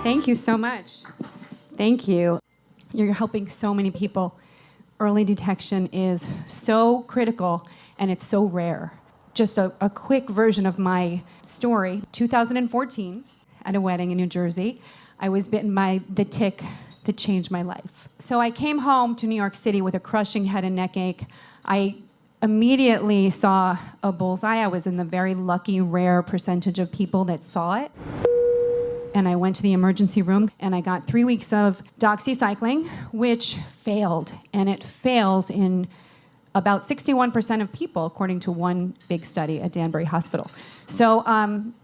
Thank you so much. Thank you. You're helping so many people. Early detection is so critical, and it's so rare. Just a quick version of my story. 2014, at a wedding in New Jersey, I was bitten by the tick that changed my life. So I came home to New York City with a crushing head and neck ache. I immediately saw a bullseye. I was in the very lucky, rare percentage of people that saw it. And I went to the emergency room, and I got 3 weeks of doxycycline, which failed. And it fails in about 61% of people, according to one big study at Danbury Hospital. So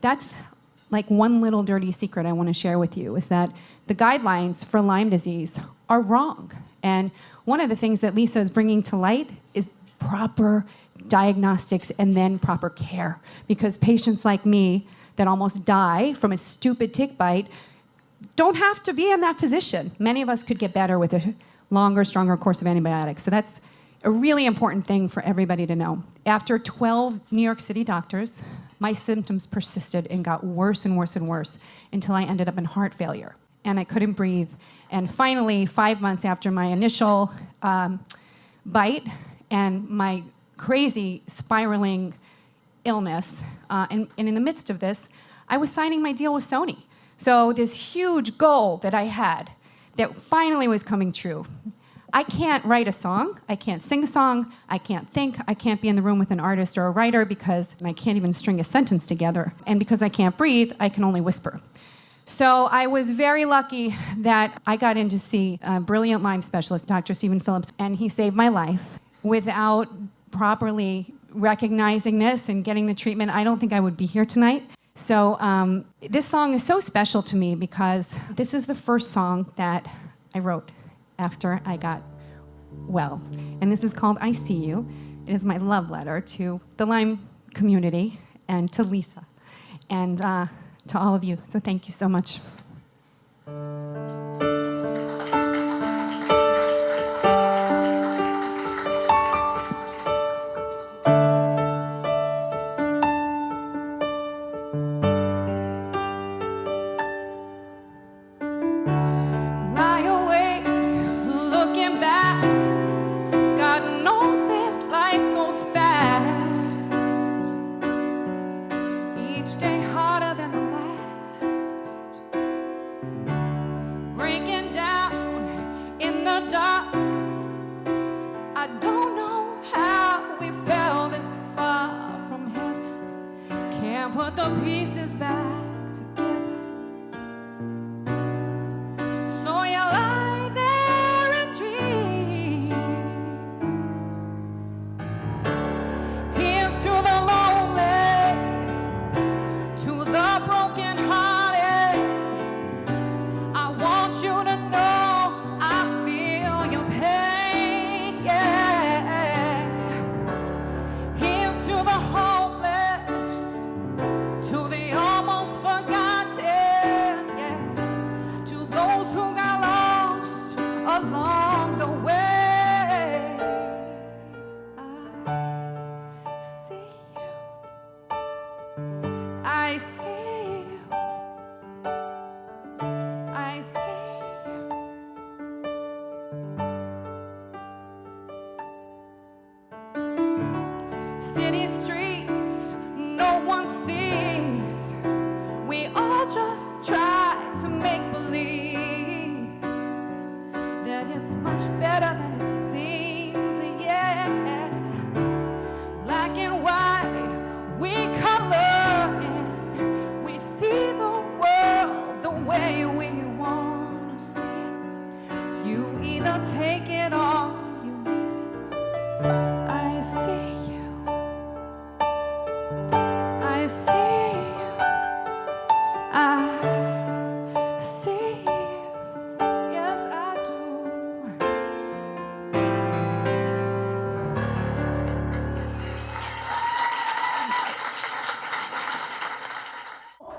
that's like one little dirty secret I want to share with you, is that the guidelines for Lyme disease are wrong. And one of the things that Lisa is bringing to light is proper diagnostics and then proper care. Because patients like me that almost die from a stupid tick bite don't have to be in that position. Many of us could get better with a longer, stronger course of antibiotics. So that's a really important thing for everybody to know. After 12 New York City doctors, my symptoms persisted and got worse and worse and worse until I ended up in heart failure. And I couldn't breathe. And finally, 5 months after my initial bite and my crazy spiraling illness, and in the midst of this, I was signing my deal with Sony. So this huge goal that I had that finally was coming true. I can't write a song, I can't sing a song, I can't think, I can't be in the room with an artist or a writer because I can't even string a sentence together. And because I can't breathe, I can only whisper. So I was very lucky that I got in to see a brilliant Lyme specialist, Dr. Stephen Phillips, and he saved my life. Without properly recognizing this and getting the treatment, I don't think I would be here tonight. So this song is so special to me because this is the first song that I wrote after I got well. And this is called I See You. It is my love letter to the Lyme community and to Lisa and to all of you. So thank you so much. Put the pieces back together. So you lie there and dream. Here's to the lonely, to the broken hearted. I want you to know I feel your pain, yeah. Here's to the hopeless, to the almost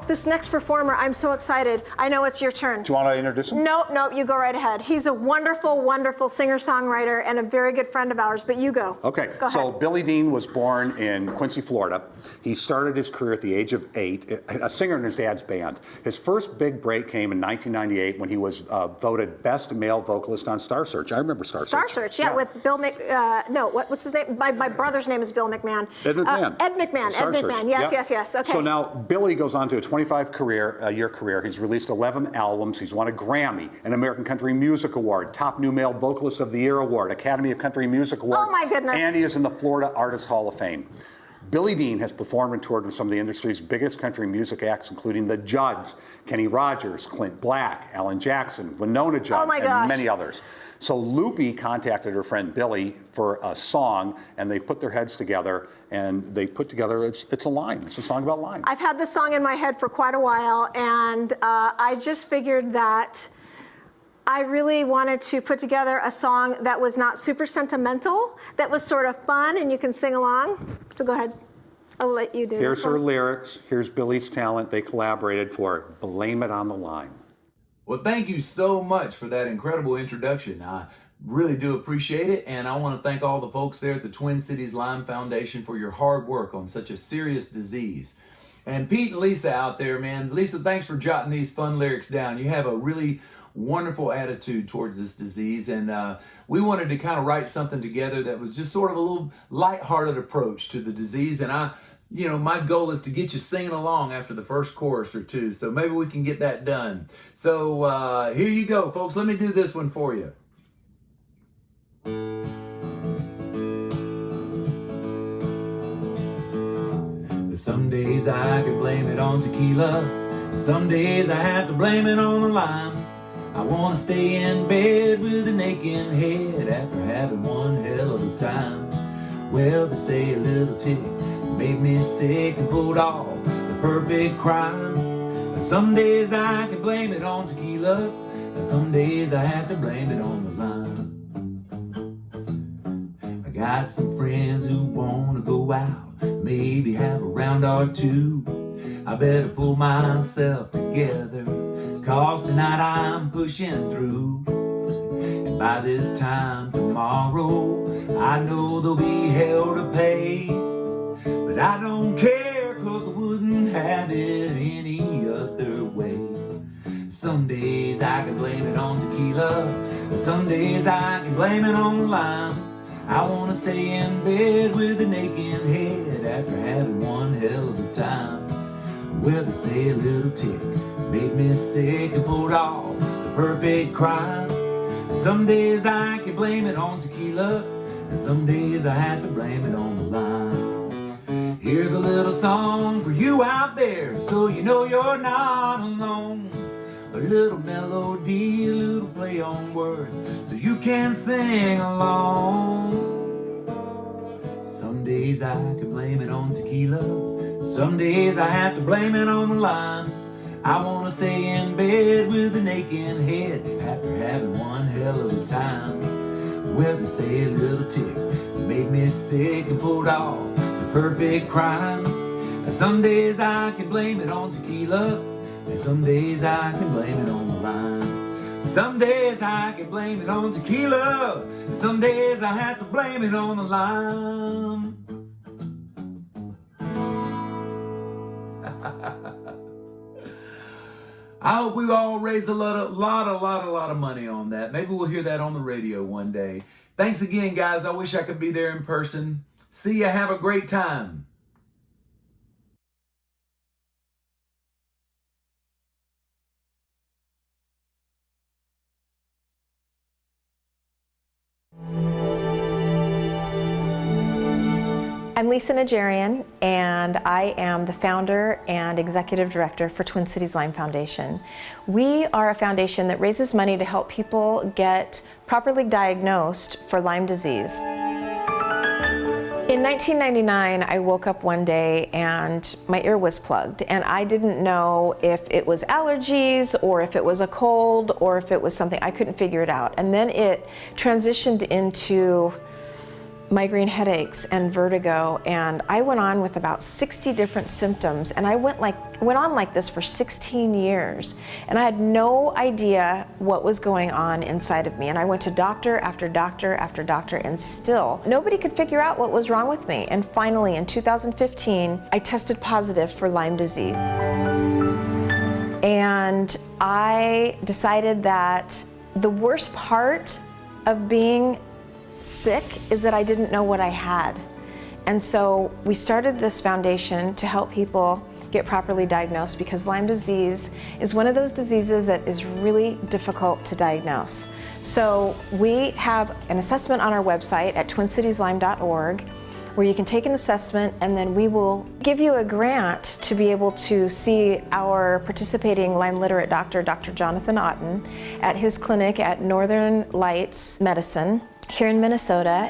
this next performer, I'm so excited. I know it's your turn. Do you want to introduce him? No, you go right ahead. He's a wonderful, wonderful singer-songwriter and a very good friend of ours, but you go. Okay, Go so ahead. Billy Dean was born in Quincy, Florida. He started his career at the age of 8, a singer in his dad's band. His first big break came in 1998 when he was voted best male vocalist on Star Search. I remember Star Search. Star Search, yeah, with Bill what's his name? My brother's name is Bill McMahon. Ed McMahon. Ed McMahon, Star Ed Search. McMahon, yes, Yeah. yes, okay. So now Billy goes on to a 25-year career. He's released 11 albums. He's won a Grammy, an American Country Music Award, Top New Male Vocalist of the Year Award, Academy of Country Music Award. Oh my goodness. And he is in the Florida Artist Hall of Fame. Billy Dean has performed and toured with some of the industry's biggest country music acts, including the Judds, Kenny Rogers, Clint Black, Alan Jackson, Winona Judd, and many others. So Loopy contacted her friend Billy for a song, and they put their heads together, and they put together, it's a line. It's a song about Lyme. I've had this song in my head for quite a while, and I just figured that I really wanted to put together a song that was not super sentimental, that was sort of fun, and you can sing along. So go ahead. I'll let you do Here's this her one. lyrics. Here's Billy's talent. They collaborated for Blame It on the Lyme. Well, thank you so much for that incredible introduction. I really do appreciate it, and I want to thank all the folks there at the Twin Cities Lyme Foundation for your hard work on such a serious disease. And Pete and Lisa out there, man. Lisa, thanks for jotting these fun lyrics down. You have a really wonderful attitude towards this disease, and we wanted to kind of write something together that was just sort of a little lighthearted approach to the disease. And my goal is to get you singing along after the first chorus or two, so maybe we can get that done. So here you go, folks. Let me do this one for you. Some days I could blame it on tequila, some days I have to blame it on the lime. I wanna stay in bed with an aching head after having one hell of a time. Well, they say a little tick made me sick and pulled off the perfect crime. Some days I can blame it on tequila, and some days I have to blame it on the lime. I got some friends who wanna go out, maybe have a round or two. I better pull myself together, 'cause tonight I'm pushing through. And by this time tomorrow, I know there'll be hell to pay. But I don't care, 'cause I wouldn't have it any other way. Some days I can blame it on tequila, and some days I can blame it on the lime. I wanna stay in bed with an aching head after having one hell of a time. Well, they say a little tick made me sick and pulled off the perfect crime. Some days I can blame it on tequila, and some days I have to blame it on the lime. Here's a little song for you out there, so you know you're not alone. A little melody, a little play on words, so you can sing along. Some days I can blame it on tequila, some days I have to blame it on the lime. I wanna stay in bed with an aching head after having one hell of a time. Well, they say a little tick made me sick and pulled off the perfect crime. Some days I can blame it on tequila, and some days I can blame it on the lime. Some days I can blame it on tequila, and some days I have to blame it on the lime. I hope we all raise a lot of money on that. Maybe we'll hear that on the radio one day. Thanks again, guys. I wish I could be there in person. See ya. Have a great time. I'm Lisa Najarian, and I am the founder and executive director for Twin Cities Lyme Foundation. We are a foundation that raises money to help people get properly diagnosed for Lyme disease. In 1999, I woke up one day and my ear was plugged, and I didn't know if it was allergies or if it was a cold or if it was something. I couldn't figure it out. And then it transitioned into migraine headaches and vertigo, and I went on with about 60 different symptoms, and I went on like this for 16 years, and I had no idea what was going on inside of me, and I went to doctor after doctor after doctor, and still nobody could figure out what was wrong with me. And finally in 2015 I tested positive for Lyme disease, and I decided that the worst part of being sick is that I didn't know what I had. And so we started this foundation to help people get properly diagnosed, because Lyme disease is one of those diseases that is really difficult to diagnose. So we have an assessment on our website at twincitieslyme.org where you can take an assessment, and then we will give you a grant to be able to see our participating Lyme literate doctor, Dr. Jonathan Otten, at his clinic at Northern Lights Medicine here in Minnesota.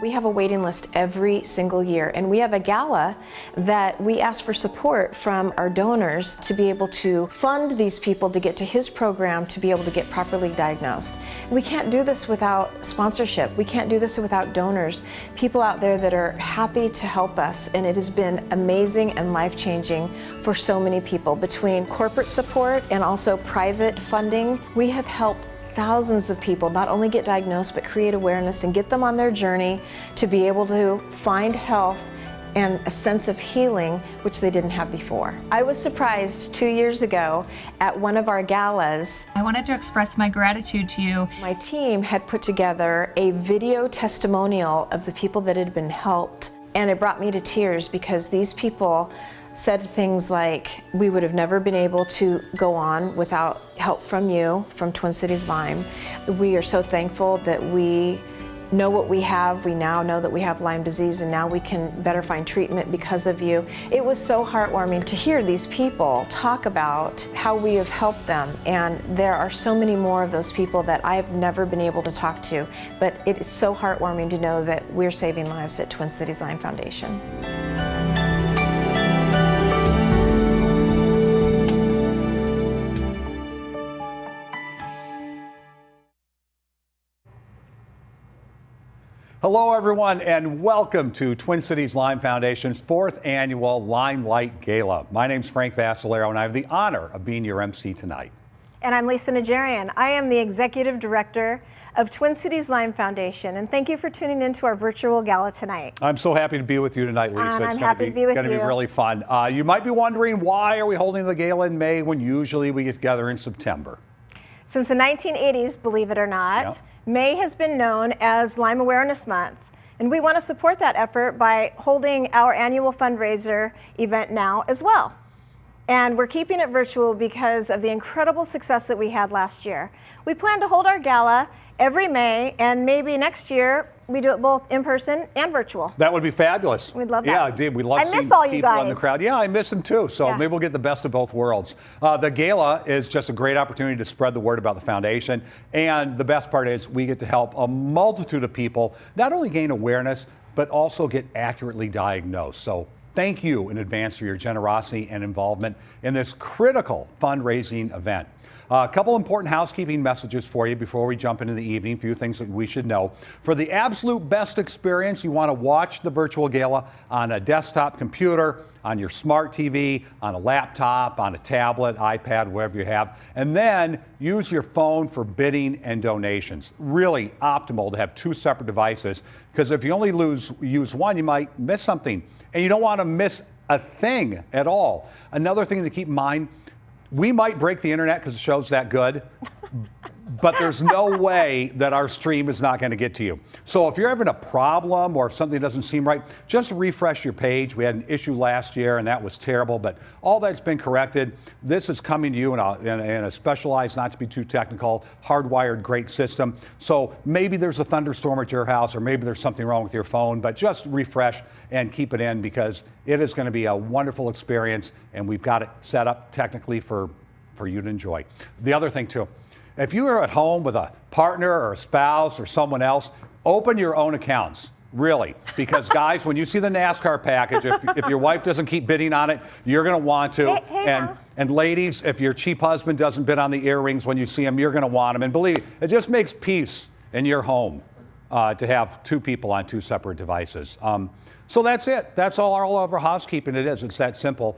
We have a waiting list every single year, and we have a gala that we ask for support from our donors to be able to fund these people to get to his program to be able to get properly diagnosed. We can't do this without sponsorship. We can't do this without donors, people out there that are happy to help us, and it has been amazing and life-changing for so many people. Between corporate support and also private funding, we have helped thousands of people not only get diagnosed but create awareness and get them on their journey to be able to find health and a sense of healing which they didn't have before. I was surprised 2 years ago at one of our galas. I wanted to express my gratitude to you. My team had put together a video testimonial of the people that had been helped, and it brought me to tears because these people said things like, we would have never been able to go on without help from you, from Twin Cities Lyme. We are so thankful that we know what we have. We now know that we have Lyme disease, and now we can better find treatment because of you. It was so heartwarming to hear these people talk about how we have helped them, and there are so many more of those people that I've never been able to talk to, but it is so heartwarming to know that we're saving lives at Twin Cities Lyme Foundation. Hello, everyone, and welcome to Twin Cities Lyme Foundation's 4th annual Limelight Gala. My name's Frank Vassalero, and I have the honor of being your MC tonight. And I'm Lisa Najarian. I am the Executive Director of Twin Cities Lyme Foundation, and thank you for tuning in to our virtual gala tonight. I'm so happy to be with you tonight, Lisa. And I'm it's happy to be with going to be you. really fun. You might be wondering, why are we holding the gala in May when usually we get together in September? Since the 1980s, believe it or not, Yep. May has been known as Lyme Awareness Month. And we want to support that effort by holding our annual fundraiser event now as well. And we're keeping it virtual because of the incredible success that we had last year. We plan to hold our gala every May, and maybe next year we do it both in person and virtual. That would be fabulous. We'd love that. Yeah, dude, we love I seeing miss all you people in the guys. crowd. Yeah, I miss them too. So Yeah. maybe we'll get the best of both worlds. The gala is just a great opportunity to spread the word about the foundation. And the best part is we get to help a multitude of people not only gain awareness, but also get accurately diagnosed. So thank you in advance for your generosity and involvement in this critical fundraising event. A couple important housekeeping messages for you before we jump into the evening. A few things that we should know. For the absolute best experience, you want to watch the virtual gala on a desktop computer, on your smart TV, on a laptop, on a tablet, iPad, whatever you have. And then use your phone for bidding and donations. Really optimal to have 2 separate devices, because if you only use one, you might miss something. And you don't want to miss a thing at all. Another thing to keep in mind, we might break the internet because the show's that good, but there's no way that our stream is not going to get to you. So if you're having a problem or if something doesn't seem right, just refresh your page. We had an issue last year and that was terrible, but all that's been corrected. This is coming to you in a specialized, not to be too technical, hardwired great system. So maybe there's a thunderstorm at your house or maybe there's something wrong with your phone, but just refresh and keep it in because it is going to be a wonderful experience and we've got it set up technically for you to enjoy. The other thing too, if you are at home with a partner or a spouse or someone else, open your own accounts, really. Because guys, when you see the NASCAR package, if your wife doesn't keep bidding on it, you're going to want to. And ladies, if your cheap husband doesn't bid on the earrings when you see them, you're going to want them. And believe me, it just makes peace in your home. to have two people on two separate devices. So that's it. That's all of our housekeeping it is. It's that simple.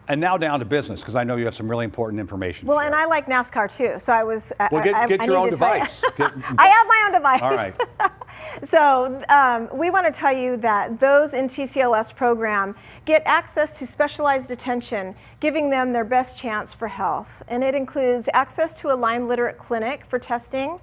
And now down to business, because I know you have some really important information. Well, and I like NASCAR too, so I was. Well, get your own device. I have my own device. All right. So we want to tell you that those in TCLS program get access to specialized attention, giving them their best chance for health. And it includes access to a Lyme literate clinic for testing,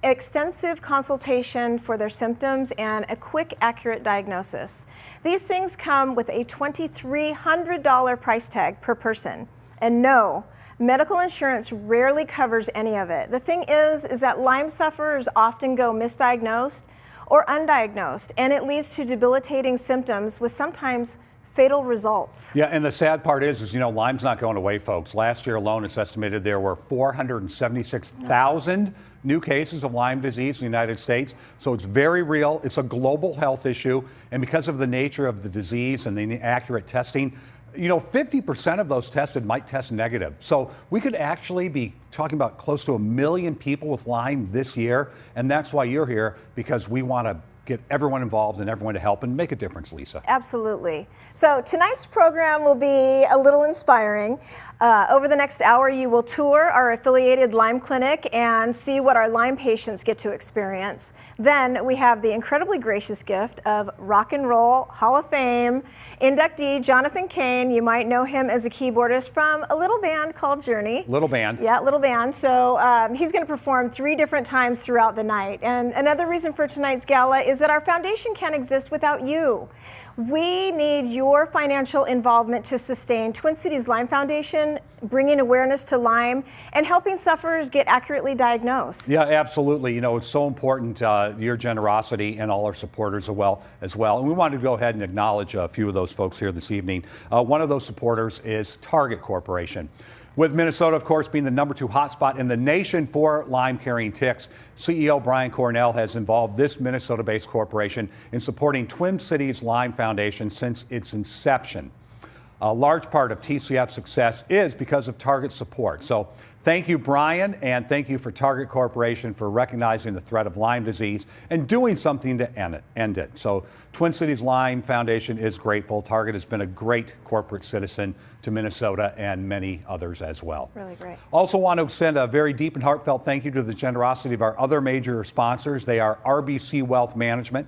extensive consultation for their symptoms, and a quick, accurate diagnosis. These things come with a $2,300 price tag per person. And no, medical insurance rarely covers any of it. The thing is that Lyme sufferers often go misdiagnosed or undiagnosed, and it leads to debilitating symptoms with sometimes fatal results. Yeah, and the sad part is Lyme's not going away, folks. Last year alone, it's estimated there were 476,000 new cases of Lyme disease in the United States. So it's very real. It's a global health issue. And because of the nature of the disease and the inaccurate testing, 50% of those tested might test negative. So we could actually be talking about close to 1 million people with Lyme this year. And that's why you're here, because we want to get everyone involved and everyone to help and make a difference, Lisa. Absolutely. So tonight's program will be a little inspiring. Over the next hour, you will tour our affiliated Lyme clinic and see what our Lyme patients get to experience. Then we have the incredibly gracious gift of Rock and Roll Hall of Fame inductee Jonathan Cain. You might know him as a keyboardist from a little band called Journey. Little band. Yeah, little band. So he's going to perform 3 different times throughout the night. And another reason for tonight's gala is that our foundation can't exist without you. We need your financial involvement to sustain Twin Cities Lyme Foundation, bringing awareness to Lyme and helping sufferers get accurately diagnosed. Yeah, absolutely. It's so important, your generosity and all our supporters as well. And we wanted to go ahead and acknowledge a few of those folks here this evening. One of those supporters is Target Corporation. With Minnesota, of course, being the #2 hotspot in the nation for Lyme-carrying ticks, CEO Brian Cornell has involved this Minnesota-based corporation in supporting Twin Cities Lyme Foundation since its inception. A large part of TCF's success is because of Target's support. So thank you, Brian, and thank you for Target Corporation for recognizing the threat of Lyme disease and doing something to end it. So Twin Cities Lyme Foundation is grateful. Target has been a great corporate citizen to Minnesota and many others as well. Really great. Also want to extend a very deep and heartfelt thank you to the generosity of our other major sponsors. They are RBC Wealth Management,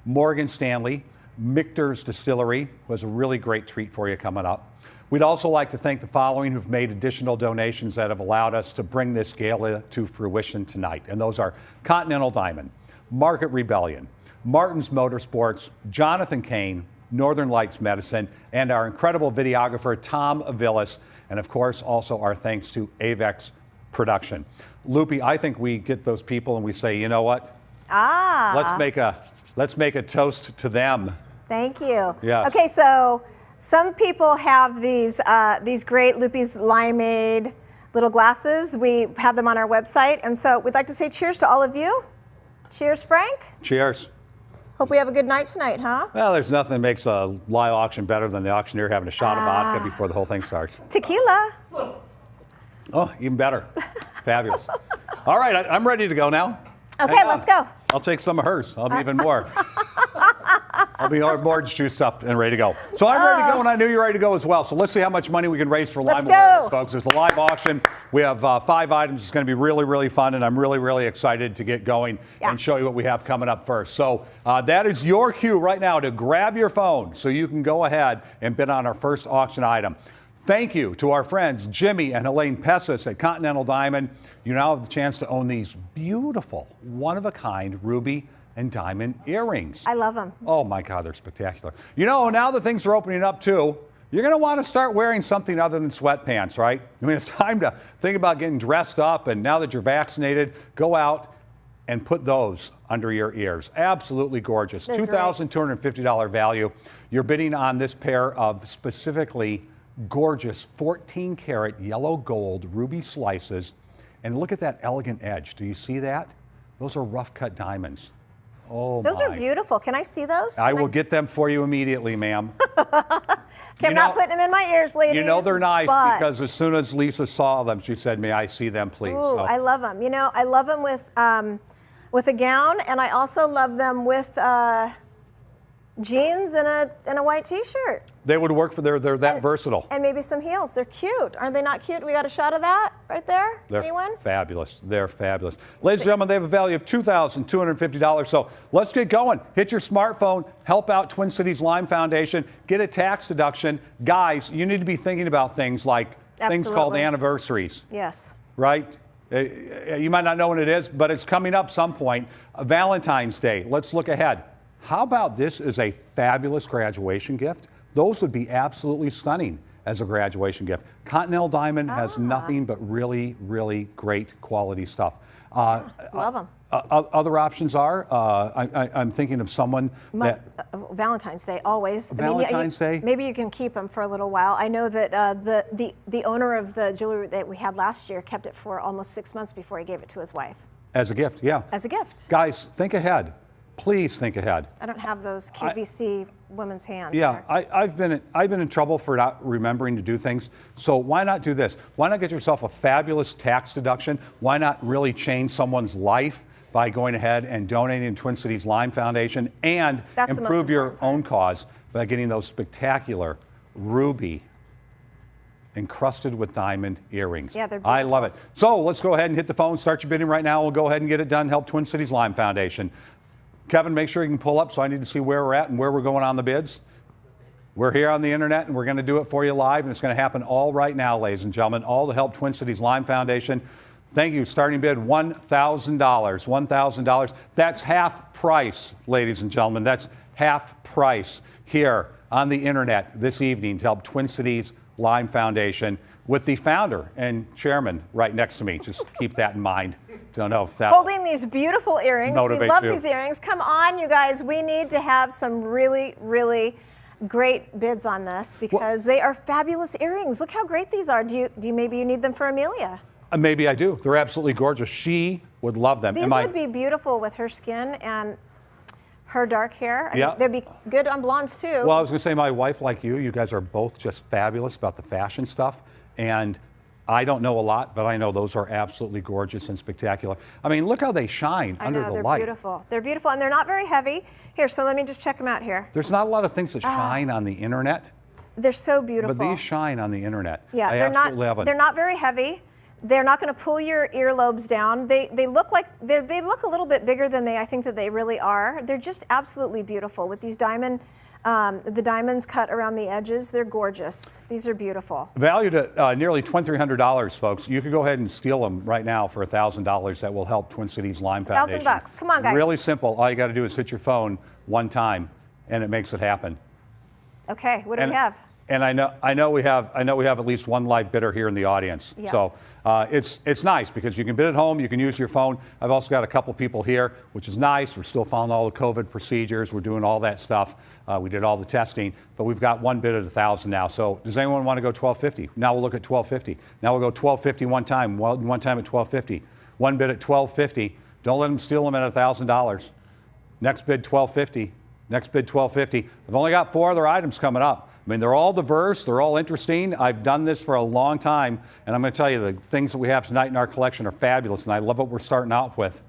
Morgan Stanley, Michter's Distillery was a really great treat for you coming up. We'd also like to thank the following who've made additional donations that have allowed us to bring this gala to fruition tonight. And those are Continental Diamond, Market Rebellion, Martin's Motorsports, Jonathan Cain, Northern Lights Medicine, and our incredible videographer, Tom Avilas. And of course, also our thanks to AVEX Production. Loopy, I think we get those people and we say, you know what? Let's make a toast to them. Thank you. Yes. Okay, so some people have these great Loopy's Limeade little glasses. We have them on our website, and so we'd like to say cheers to all of you. Cheers, Frank. Cheers. Hope we have a good night tonight, huh? Well, there's nothing that makes a live auction better than the auctioneer having a shot of vodka before the whole thing starts. Tequila. Oh, even better. Fabulous. All right, I'm ready to go now. Okay, let's go. I'll take some of hers. I'll be even more. I'll be more juiced up and ready to go. So I'm ready to go, and I knew you're ready to go as well. So let's see how much money we can raise for Lyme awareness, folks. There's a live auction. We have 5 items. It's going to be really, really fun, and I'm really, really excited to get going and show you what we have coming up first. So that is your cue right now to grab your phone so you can go ahead and bid on our first auction item. Thank you to our friends Jimmy and Elaine Pessis at Continental Diamond. You now have the chance to own these beautiful, one-of-a-kind ruby and diamond earrings. I love them. Oh my God, they're spectacular. Now that things are opening up too, you're going to want to start wearing something other than sweatpants, right? I mean, it's time to think about getting dressed up, and now that you're vaccinated, go out and put those under your ears. Absolutely gorgeous. $2,250 value. You're bidding on this pair of specifically gorgeous 14-karat yellow gold ruby slices. And look at that elegant edge. Do you see that? Those are rough cut diamonds. Oh, those are beautiful. Can I see those? I will get them for you immediately, ma'am. I'm not putting them in my ears, ladies. You know they're nice because as soon as Lisa saw them, she said, may I see them, please? Ooh, so. I love them. I love them with with a gown, and I also love them with jeans and a white T-shirt. They would work for they're that versatile. And maybe some heels. They're cute. Aren't they not cute? We got a shot of that right there? They're Anyone? fabulous. They're fabulous. Ladies and gentlemen, they have a value of $2,250. So let's get going. Hit your smartphone. Help out Twin Cities Lyme Foundation. Get a tax deduction. Guys, you need to be thinking about things like things called anniversaries. Yes. Right? You might not know what it is, but it's coming up some point. Valentine's Day. Let's look ahead. How about this as a fabulous graduation gift? Those would be absolutely stunning as a graduation gift. Continental Diamond has nothing but really, really great quality stuff. Love them. Other options are, I'm thinking of someone that... Valentine's Day, always. Valentine's Day? Maybe you can keep them for a little while. I know that the owner of the jewelry that we had last year kept it for almost 6 months before he gave it to his wife. As a gift, yeah. As a gift. Guys, think ahead. Please think ahead. I don't have those QVC women's hands. Yeah, I've been in trouble for not remembering to do things. So why not do this? Why not get yourself a fabulous tax deduction? Why not really change someone's life by going ahead and donating to Twin Cities Lyme Foundation and improve your own cause by getting those spectacular ruby encrusted with diamond earrings. Yeah, they're beautiful. I love it. So let's go ahead and hit the phone, start your bidding right now. We'll go ahead and get it done. Help Twin Cities Lyme Foundation. Kevin, make sure you can pull up, so I need to see where we're at and where we're going on the bids. We're here on the internet, and we're going to do it for you live, and it's going to happen all right now, ladies and gentlemen, all to help Twin Cities Lyme Foundation. Thank you. Starting bid, $1,000. $1,000. That's half price, ladies and gentlemen. That's half price here on the internet this evening to help Twin Cities Lyme Foundation with the founder and chairman right next to me. Just keep that in mind. Don't know if that holding these beautiful earrings. We love you. These earrings. Come on, you guys. We need to have some really, really great bids on this because they are fabulous earrings. Look how great these are. Do you maybe you need them for Amelia? Maybe I do. They're absolutely gorgeous. She would love them. These would be beautiful with her skin and her dark hair. I mean, they'd be good on blondes too. Well, I was going to say, my wife, like you guys are both just fabulous about the fashion stuff. And I don't know a lot, but I know those are absolutely gorgeous and spectacular. I mean, look how they shine under the light. They're beautiful. They're beautiful, and they're not very heavy. Here, so let me just check them out here. There's not a lot of things that shine on the internet. They're so beautiful. But these shine on the internet. Yeah, they're not very heavy. They're not going to pull your earlobes down. They look like they look a little bit bigger than I think that they really are. They're just absolutely beautiful with these the diamonds cut around the edges. They're gorgeous. These are beautiful. Valued at nearly $2,300, folks. You could go ahead and steal them right now for $1,000. That will help Twin Cities Lyme Foundation. $1,000. Come on, guys. Really simple. All you got to do is hit your phone one time, and it makes it happen. Okay. What do we have? And I know we have at least one live bidder here in the audience. Yeah. So it's nice because you can bid at home, you can use your phone. I've also got a couple people here, which is nice. We're still following all the COVID procedures. We're doing all that stuff. We did all the testing, but we've got one bid at $1,000 now. So does anyone want to go $1,250? Now we'll look at $1,250. Now we'll go $1,250 one time. One time at $1,250. One bid at $1,250. Don't let them steal them at $1,000. Next bid $1,250. Next bid $1,250. I've only got 4 other items coming up. I mean, they're all diverse, they're all interesting. I've done this for a long time, and I'm going to tell you the things that we have tonight in our collection are fabulous, and I love what we're starting out with.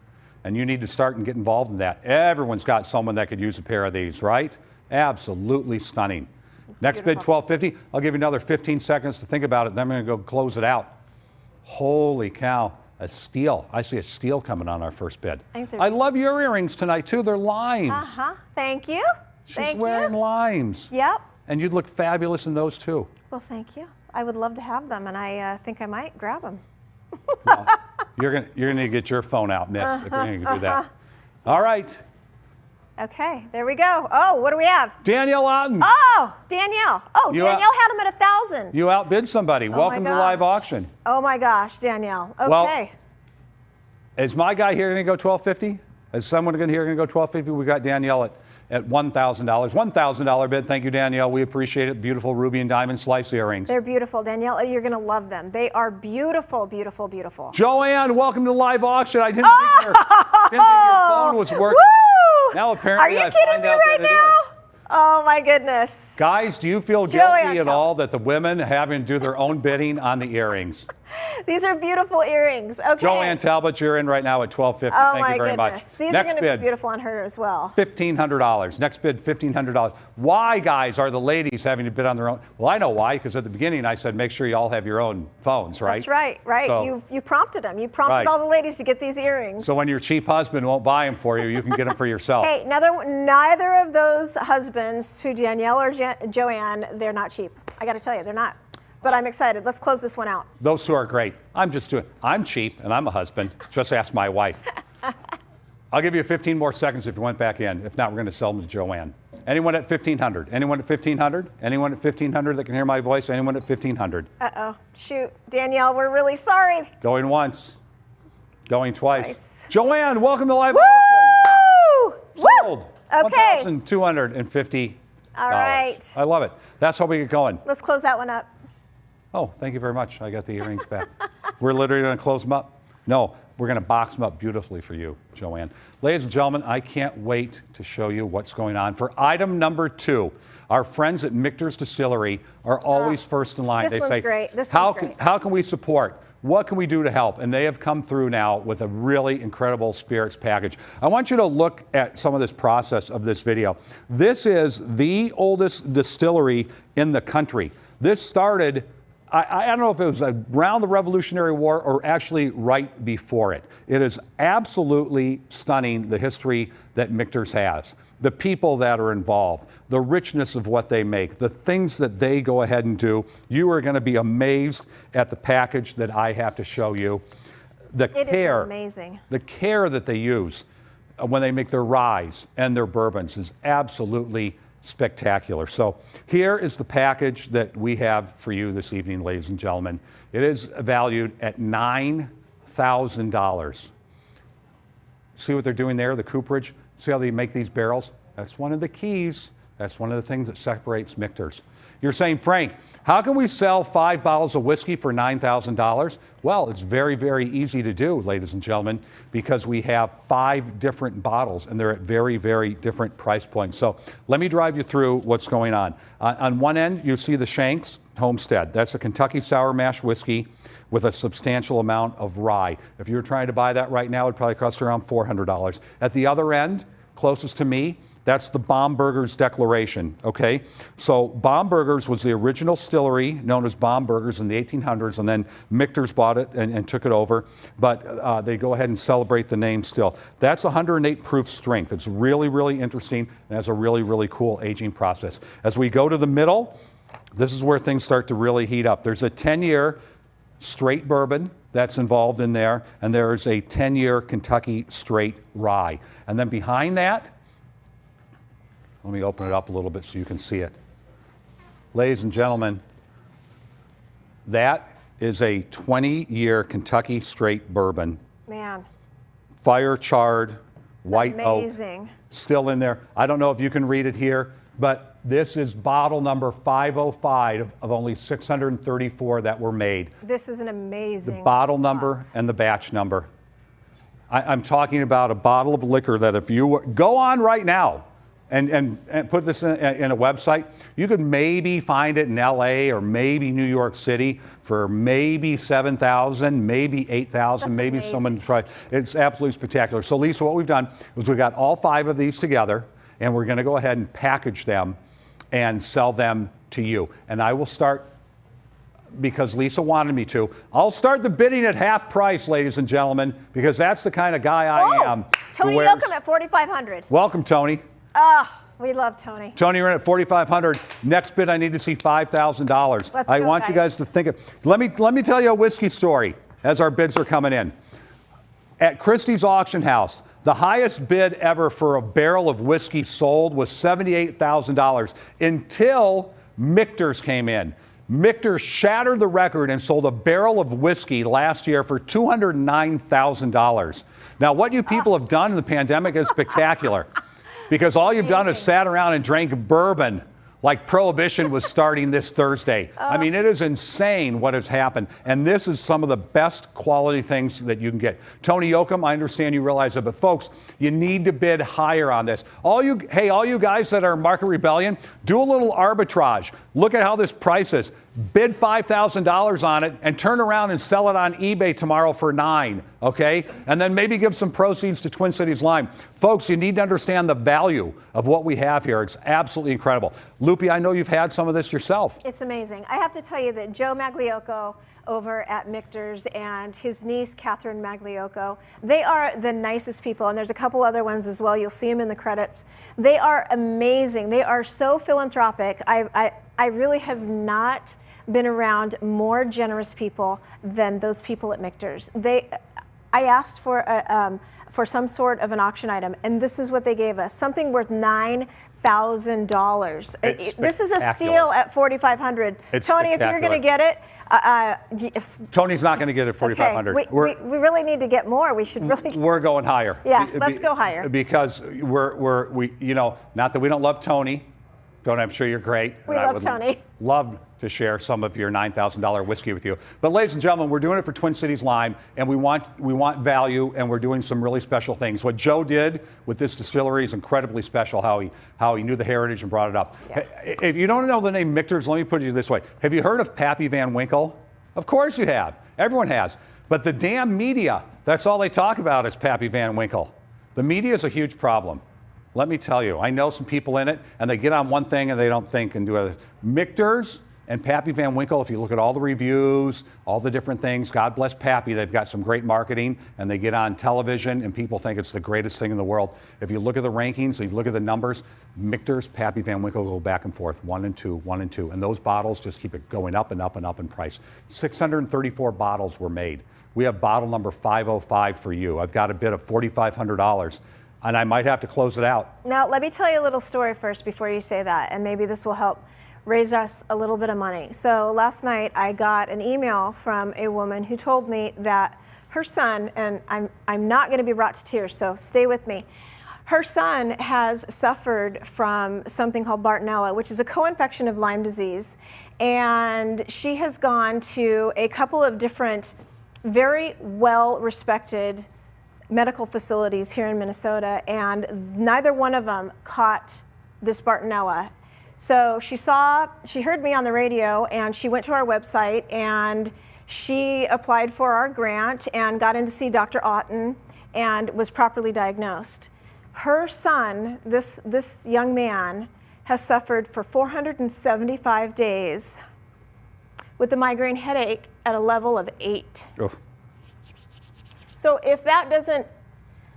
And you need to start and get involved in that. Everyone's got someone that could use a pair of these, right? Absolutely stunning. Next bid $1,250. I'll give you another 15 seconds to think about it, then I'm going to go close it out. Holy cow. A steal. I see a steal coming on our first bid. I love your earrings tonight, too. They're limes. Thank you. She's wearing limes. Yep. And you'd look fabulous in those, too. Well, thank you. I would love to have them, and I think I might grab them. Well, you're gonna get your phone out, miss, if you're going to do that. All right. Okay, there we go. Oh, what do we have? Danielle Otten. Oh, Danielle. Oh, Danielle had them at 1,000. You outbid somebody. Welcome to the live auction. Oh my gosh, Danielle. Okay. Well, is my guy here going to go $1,250? Is someone here going to go $1,250? We got Danielle at $1,000. $1,000 bid. Thank you, Danielle. We appreciate it. Beautiful ruby and diamond slice earrings. They're beautiful, Danielle. You're going to love them. They are beautiful, beautiful, beautiful. Joanne, welcome to the live auction. I didn't think your phone was working. Woo! Now apparently Are you kidding me right now? Oh my goodness. Guys, do you feel guilty at all that the women having to do their own bidding on the earrings? These are beautiful earrings. Okay. Joanne Talbot, you're in right now at $1,250. Oh Thank you very much. These are going to be beautiful on her as well. $1,500. Next bid, $1,500. Why, guys, are the ladies having to bid on their own? Well, I know why, because at the beginning I said make sure you all have your own phones, right? That's right, right. So, you prompted them. You prompted all the ladies to get these earrings. So when your cheap husband won't buy them for you, you can get them for yourself. Hey, neither of those husbands, to Danielle or Joanne, they're not cheap. I got to tell you, they're not. But I'm excited. Let's close this one out. Those two are great. I'm cheap and I'm a husband. Just ask my wife. I'll give you 15 more seconds if you went back in. If not, we're going to sell them to Joanne. Anyone at 1,500? Anyone at 1,500? Anyone at 1,500 that can hear my voice? Anyone at 1,500? Uh-oh. Shoot. Danielle, we're really sorry. Going once. Going twice. Joanne, welcome to Live. Woo! Sold. Okay. $1,250. All right. I love it. That's how we get going. Let's close that one up. Oh, thank you very much. I got the earrings back. We're literally going to close them up. No, we're going to box them up beautifully for you, Joanne. Ladies and gentlemen, I can't wait to show you what's going on. For item number 2, our friends at Michter's Distillery are always first in line. This one's great. How can we support? What can we do to help? And they have come through now with a really incredible spirits package. I want you to look at some of this process of this video. This is the oldest distillery in the country. This started, I don't know if it was around the Revolutionary War or actually right before it. It is absolutely stunning, the history that Michter's has. The people that are involved, the richness of what they make, the things that they go ahead and do. You are going to be amazed at the package that I have to show you. It is amazing. The care that they use when they make their ryes and their bourbons is absolutely spectacular. So here is the package that we have for you this evening, ladies and gentlemen. It is valued at $9,000. See what they're doing there, the cooperage? See how they make these barrels? That's one of the keys. That's one of the things that separates Michter's. You're saying, Frank, how can we sell 5 bottles of whiskey for $9,000? Well, it's very, very easy to do, ladies and gentlemen, because we have 5 different bottles and they're at very, very different price points. So let me drive you through what's going on. On one end, you see the Shanks Homestead. That's a Kentucky sour mash whiskey with a substantial amount of rye. If you were trying to buy that right now, it'd probably cost around $400. At the other end, closest to me, that's the Baumburgers Declaration, okay? So Baumburgers was the original distillery known as Baumburgers in the 1800s, and then Michter's bought it and took it over, but they go ahead and celebrate the name still. That's 108 proof strength. It's really, really interesting and has a really, really cool aging process. As we go to the middle, this is where things start to really heat up. There's a 10-year straight bourbon that's involved in there, and there's a 10-year Kentucky straight rye. And then behind that, let me open it up a little bit so you can see it. Ladies and gentlemen, that is a 20-year Kentucky straight bourbon. Man. Fire charred, white oak. Still in there. I don't know if you can read it here, but this is bottle number 505 of only 634 that were made. This is an amazing The bottle number and the batch number. I'm talking about a bottle of liquor that if you go on right now and put this in a website, you could maybe find it in LA or maybe New York City for maybe $7,000, maybe $8,000, maybe amazing. Someone try. It's absolutely spectacular. So Lisa, what we've done is we got all 5 of these together, and we're going to go ahead and package them and sell them to you. And I will start, because Lisa wanted me to, I'll start the bidding at half price, ladies and gentlemen, because that's the kind of guy I am. Tony Yoakum at $4,500. Welcome, Tony. We love Tony. Tony, you're in at $4,500. Next bid, I need to see $5,000. I want you guys to think of. Let me tell you a whiskey story as our bids are coming in. At Christie's Auction House, the highest bid ever for a barrel of whiskey sold was $78,000 until Michter's came in. Michter shattered the record and sold a barrel of whiskey last year for $209,000. Now, what you people have done in the pandemic is spectacular, because all you've done is sat around and drank bourbon like Prohibition was starting this Thursday. I mean, it is insane what has happened. And this is some of the best quality things that you can get. Tony Yoakum, I understand you realize it, but folks, you need to bid higher on this. All you guys that are Market Rebellion, do a little arbitrage. Look at how this price is. Bid $5,000 on it and turn around and sell it on eBay tomorrow for $9,000, okay? And then maybe give some proceeds to Twin Cities Lime. Folks, you need to understand the value of what we have here. It's absolutely incredible. Loopy, I know you've had some of this yourself. It's amazing. I have to tell you that Joe Magliocco over at Michter's and his niece, Catherine Magliocco, they are the nicest people. And there's a couple other ones as well. You'll see them in the credits. They are amazing. They are so philanthropic. I really have not been around more generous people than those people at Michter's. I asked for some sort of an auction item, and this is what they gave us: something worth $9,000. This is a steal at $4,500. Tony, if you're going to get it, Tony's not going to get it $4,500. Okay, we really need to get more. We should really. We're going higher. Yeah, let's go higher. Because we not that we don't love Tony. Tony, I'm sure you're great. We love Tony. Love to share some of your $9,000 whiskey with you. But ladies and gentlemen, we're doing it for Twin Cities Lime, and we want value, and we're doing some really special things. What Joe did with this distillery is incredibly special, how he knew the heritage and brought it up. Yeah. If you don't know the name Michter's, let me put it this way. Have you heard of Pappy Van Winkle? Of course you have. Everyone has. But the damn media, that's all they talk about is Pappy Van Winkle. The media is a huge problem. Let me tell you, I know some people in it, and they get on one thing and they don't think and do others. Michter's and Pappy Van Winkle, if you look at all the reviews, all the different things, God bless Pappy, they've got some great marketing, and they get on television, and people think it's the greatest thing in the world. If you look at the rankings, if you look at the numbers, Michter's, Pappy Van Winkle go back and forth, 1 and 2, 1 and 2, and those bottles just keep it going up and up and up in price. 634 bottles were made. We have bottle number 505 for you. I've got a bid of $4,500. And I might have to close it out. Now, let me tell you a little story first before you say that, and maybe this will help raise us a little bit of money. So last night I got an email from a woman who told me that her son, and I'm not going to be brought to tears, so stay with me. Her son has suffered from something called Bartonella, which is a co-infection of Lyme disease, and she has gone to a couple of different very well-respected medical facilities here in Minnesota, and neither one of them caught this Bartonella. So she heard me on the radio, and she went to our website, and she applied for our grant and got in to see Dr. Otten and was properly diagnosed. Her son, this young man, has suffered for 475 days with a migraine headache at a level of 8. Oof. So if that doesn't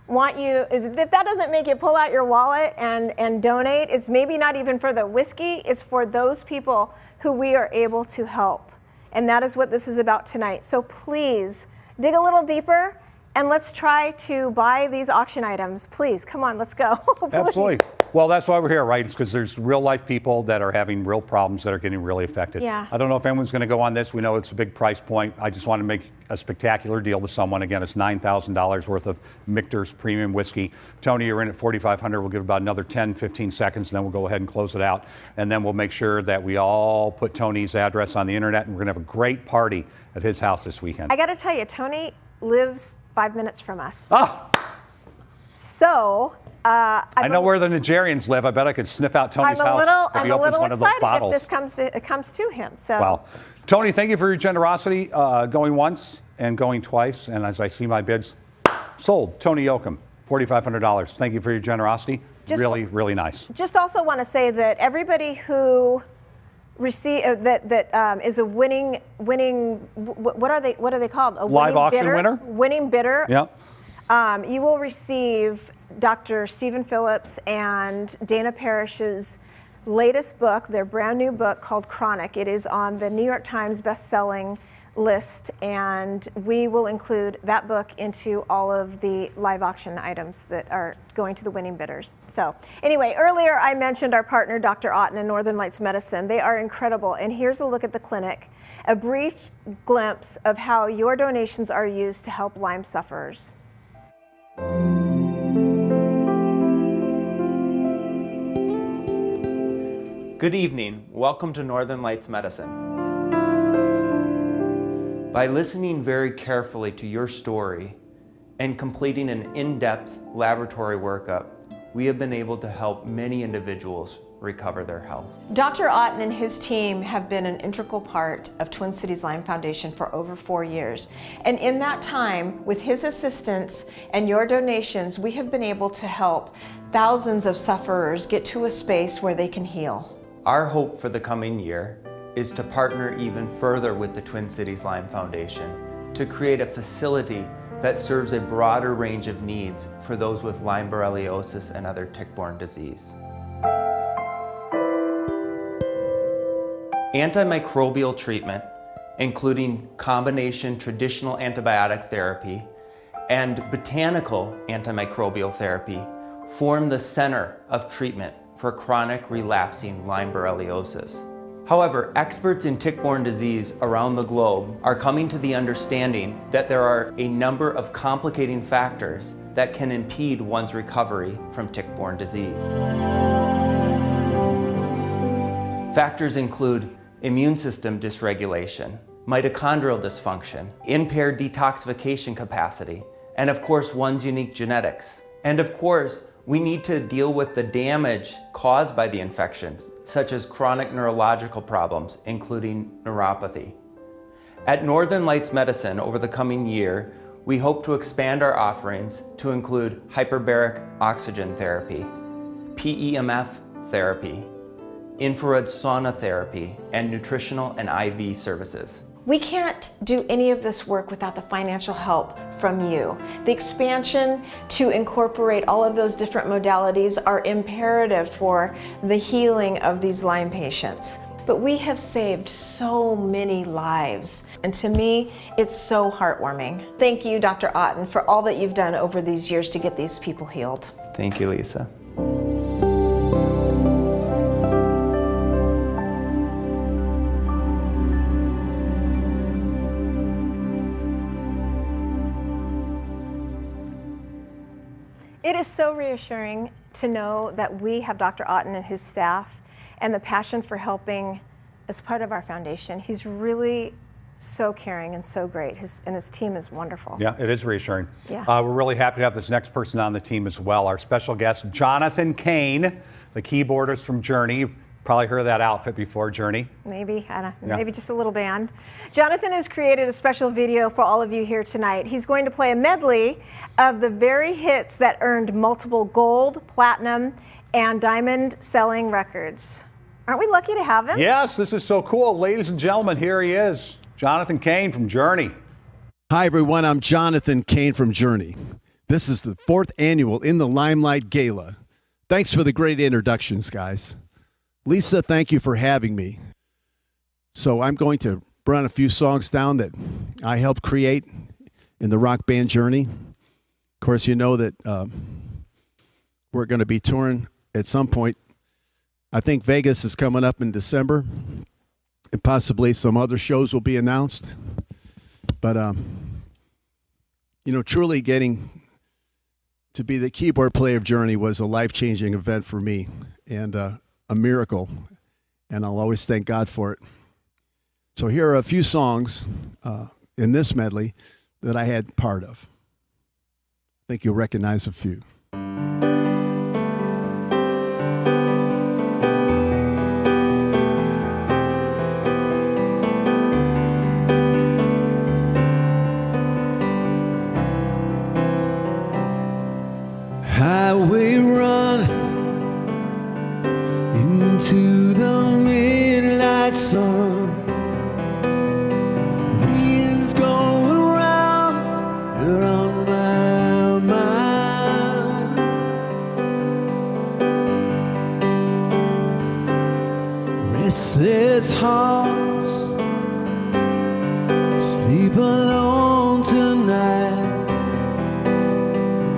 make you pull out your wallet and donate, it's maybe not even for the whiskey, it's for those people who we are able to help. And that is what this is about tonight. So please dig a little deeper and let's try to buy these auction items. Please, come on, let's go. Absolutely. Well, that's why we're here, right? It's because there's real life people that are having real problems that are getting really affected. Yeah. I don't know if anyone's going to go on this. We know it's a big price point. I just want to make a spectacular deal to someone. Again, it's $9,000 worth of Michter's premium whiskey. Tony, you're in at $4,500. We'll give about another 10, 15 seconds, and then we'll go ahead and close it out. And then we'll make sure that we all put Tony's address on the internet, and we're going to have a great party at his house this weekend. I got to tell you, Tony lives 5 minutes from us. Ah! So, I know where the Nigerians live. I bet I could sniff out Tony's house if he opens one of those bottles. If this comes to him. So. Wow. Tony, thank you for your generosity, going once and going twice. And as I see my bids, sold. Tony Yoakum, $4,500. Thank you for your generosity. Really, really nice. Just also want to say that everybody who is a winning. What are they called? A live auction winner. Winning bidder. Yep. You will receive Dr. Stephen Phillips and Dana Parrish's latest book, their brand new book called Chronic. It is on the New York Times best-selling list, and we will include that book into all of the live auction items that are going to the winning bidders. So anyway, earlier I mentioned our partner, Dr. Otten and Northern Lights Medicine. They are incredible, and here's a look at the clinic, a brief glimpse of how your donations are used to help Lyme sufferers. Good evening. Welcome to Northern Lights Medicine. By listening very carefully to your story and completing an in-depth laboratory workup, we have been able to help many individuals recover their health. Dr. Otten and his team have been an integral part of Twin Cities Lyme Foundation for over 4 years. And in that time, with his assistance and your donations, we have been able to help thousands of sufferers get to a space where they can heal. Our hope for the coming year is to partner even further with the Twin Cities Lyme Foundation to create a facility that serves a broader range of needs for those with Lyme borreliosis and other tick-borne disease. Antimicrobial treatment, including combination traditional antibiotic therapy and botanical antimicrobial therapy, form the center of treatment for chronic relapsing Lyme borreliosis. However, experts in tick-borne disease around the globe are coming to the understanding that there are a number of complicating factors that can impede one's recovery from tick-borne disease. Factors include immune system dysregulation, mitochondrial dysfunction, impaired detoxification capacity, and of course one's unique genetics. And of course, we need to deal with the damage caused by the infections, such as chronic neurological problems, including neuropathy. At Northern Lights Medicine over the coming year, we hope to expand our offerings to include hyperbaric oxygen therapy, PEMF therapy, infrared sauna therapy, and nutritional and IV services. We can't do any of this work without the financial help from you. The expansion to incorporate all of those different modalities are imperative for the healing of these Lyme patients. But we have saved so many lives, and to me, it's so heartwarming. Thank you, Dr. Otten, for all that you've done over these years to get these people healed. Thank you, Lisa. It is so reassuring to know that we have Dr. Otten and his staff and the passion for helping as part of our foundation. He's really so caring and so great, and his team is wonderful. Yeah, it is reassuring. Yeah. We're really happy to have this next person on the team as well. Our special guest, Jonathan Kane, the keyboardist from Journey. You've probably heard of that outfit before, Journey. Maybe, I don't know, Yeah. maybe just a little band. Jonathan has created a special video for all of you here tonight. He's going to play a medley of the very hits that earned multiple gold, platinum, and diamond selling records. Aren't we lucky to have him? Yes, this is so cool. Ladies and gentlemen, here he is, Jonathan Kane from Journey. Hi, everyone. I'm Jonathan Kane from Journey. This is the 4th annual In the Limelight Gala. Thanks for the great introductions, guys. Lisa, thank you for having me. So I'm going to run a few songs down that I helped create in the rock band Journey. Of course, you know that we're going to be touring at some point. I think Vegas is coming up in December, and possibly some other shows will be announced. But, you know, truly getting to be the keyboard player of Journey was a life-changing event for me, and a miracle, and I'll always thank God for it. So here are a few songs in this medley that I had part of. I think you'll recognize a few. Highway run into the midnight sun. Breeze going round around my mind. Restless hearts sleep alone tonight.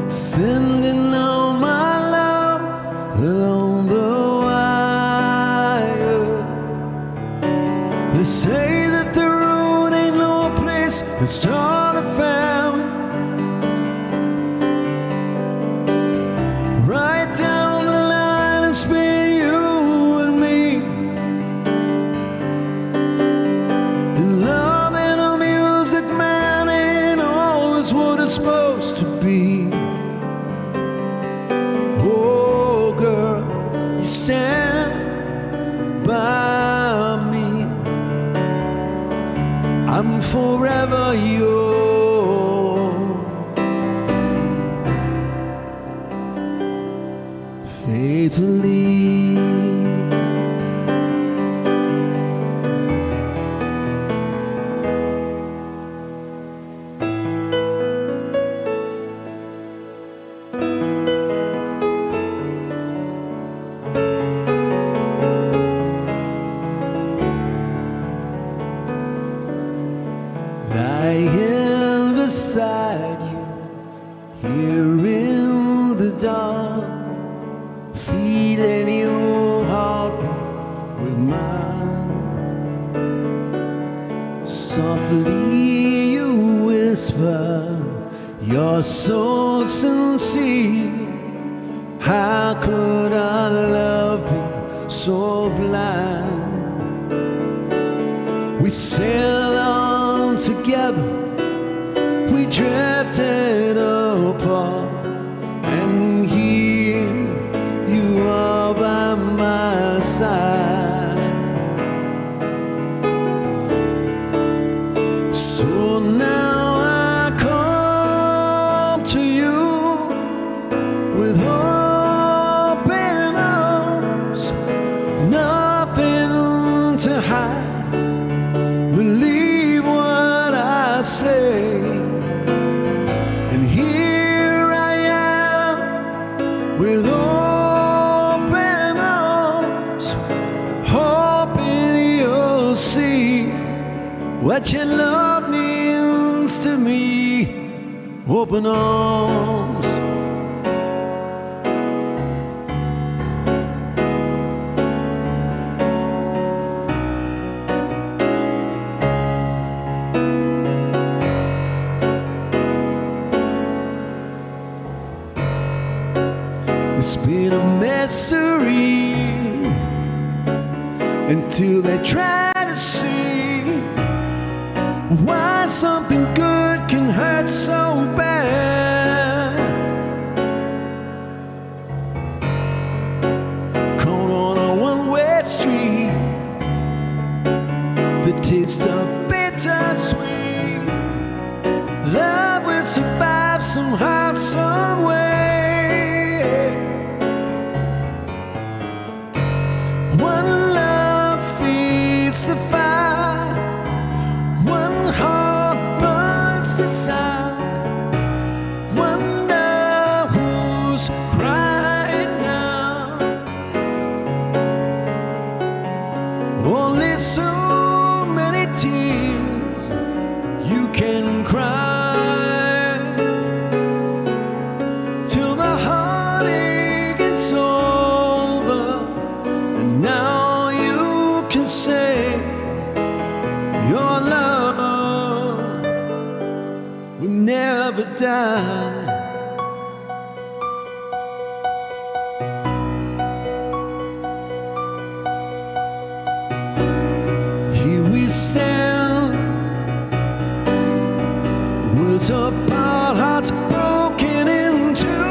Sending all my love along the wire. They say that the road ain't no place to start a family. Right down the line and spin you and me. I'm forever yours. Faithfully. Lying beside you here in the dark, feeling your heartbeat with mine. Softly you whisper, you're so sincere. How could our love be so blind? We sail on together, we drifted apart, and here you are by my side. So now I come to you with open arms, nothing to hide. Believe what I say, and here I am with open arms, hoping you'll see what your love means to me. Open arms. It's been a mystery until they try to see why something good can hurt so bad. Caught on a one-way street, the taste of bittersweet. Love will survive somehow, some way. One love feeds the fire, one heart burns desire. Wonder who's crying now. Only so many tears you can cry till the heartache is over. Now you can say your love will never die. Here we stand, worlds apart, hearts broken in two.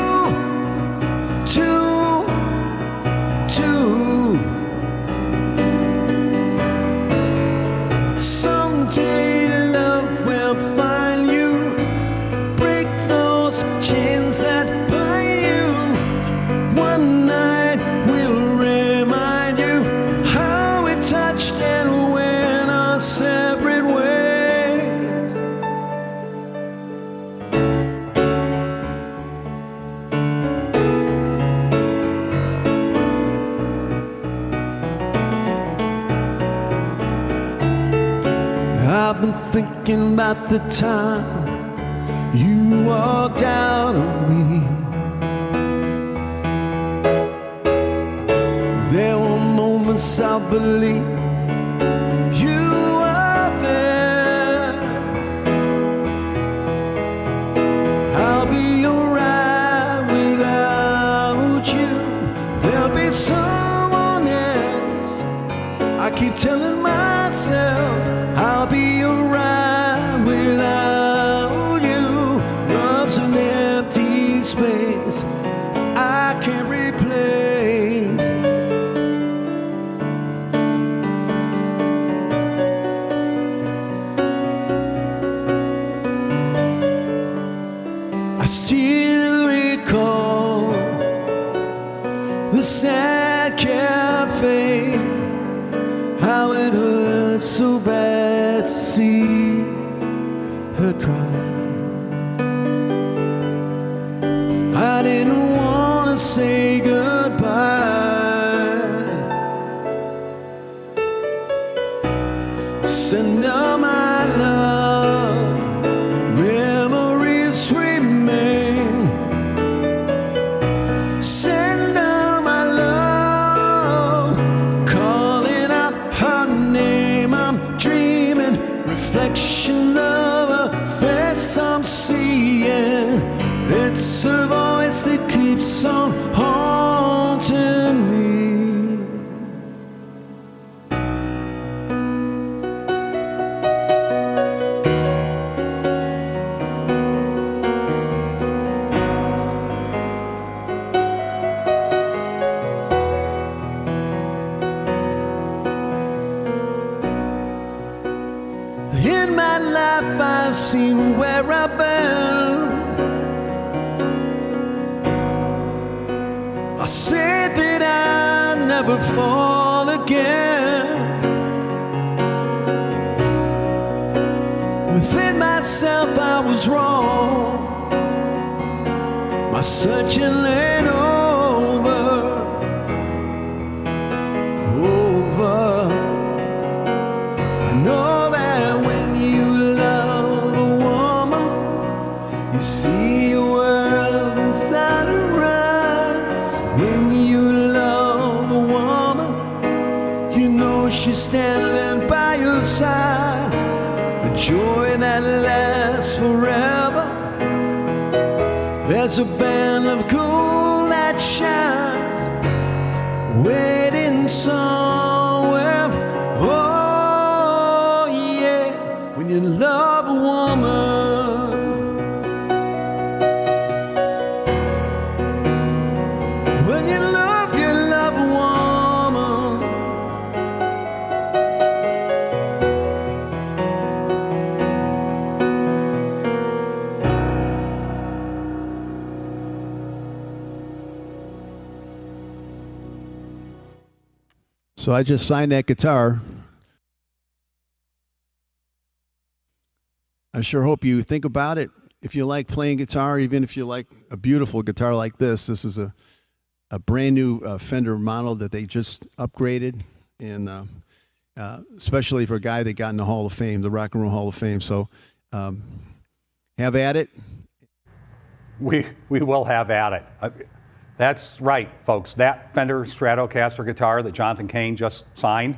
Someday love will find you, break those chains that bind you. One night will remind you how we touched and went our separate ways. I've been thinking about the time you walked out on me. There were moments I believed you were there. I'll be alright without you. There'll be someone else. I keep telling myself I'll be alright without you. Love's an empty space I can't replace. hurts so bad to see her cry. I didn't want to say goodbye. Send her my love, memories remain. Send her my love, calling out her name. I'm dreaming, reflection of a face I'm seeing. It's a voice that keeps on haunting me. In my life I've seen where I've been. I said that I'd never fall again. Within myself I was wrong. My searching ain't over. I know that when you love a woman, you see a world inside her eyes. When you love a woman, you know she's standing by your side. A joy that lasts forever. There's a band of gold that shines, waiting somewhere. Oh yeah, when you love a woman. When you love a woman. So I just signed that guitar. I sure hope you think about it. If you like playing guitar, even if you like a beautiful guitar like this is a brand new Fender model that they just upgraded, and especially for a guy that got in the Hall of Fame, the Rock and Roll Hall of Fame. So have at it. We will have at it. That's right, folks. That Fender Stratocaster guitar that Jonathan Kane just signed,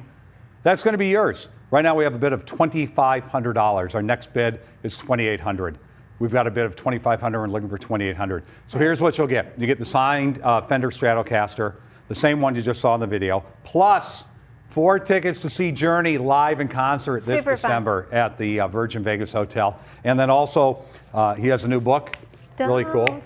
that's going to be yours. Right now we have a bid of $2,500. Our next bid is $2,800. We've got a bid of $2,500 and looking for $2,800. So here's what you'll get. You get the signed Fender Stratocaster, the same one you just saw in the video, plus 4 tickets to see Journey live in concert this December at the Virgin Vegas Hotel. And then also, he has a new book, really cool.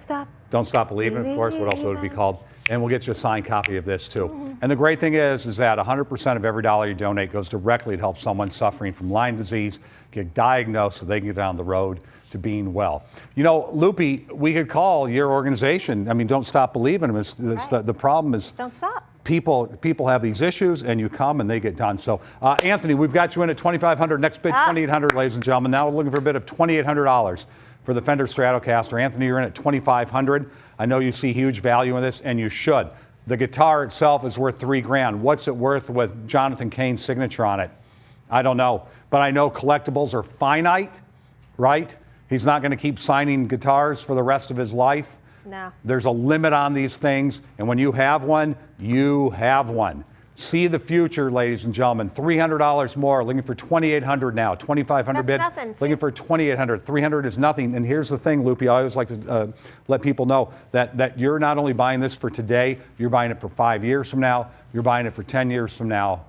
Don't Stop Believing, of course. What else would it be called? And we'll get you a signed copy of this, too. And the great thing is that 100% of every dollar you donate goes directly to help someone suffering from Lyme disease get diagnosed so they can get down the road to being well. You know, Loopy, we could call your organization, I mean, Don't Stop Believing. The problem is don't stop. People have these issues, and you come and they get done. So, Anthony, we've got you in at $2,500. Next bid, $2,800, ladies and gentlemen. Now we're looking for a bid of $2,800 for the Fender Stratocaster. Anthony, you're in at $2,500. I know you see huge value in this, and you should. The guitar itself is worth $3,000. What's it worth with Jonathan Kane's signature on it? I don't know. But I know collectibles are finite, right? He's not going to keep signing guitars for the rest of his life. No. There's a limit on these things, and when you have one, you have one. See the future, ladies and gentlemen. $300 more, looking for $2,800 now. $2,500 bid, nothing. looking for $2,800. $300 is nothing. And here's the thing, Loopy, I always like to let people know that you're not only buying this for today, you're buying it for 5 years from now, you're buying it for 10 years from now.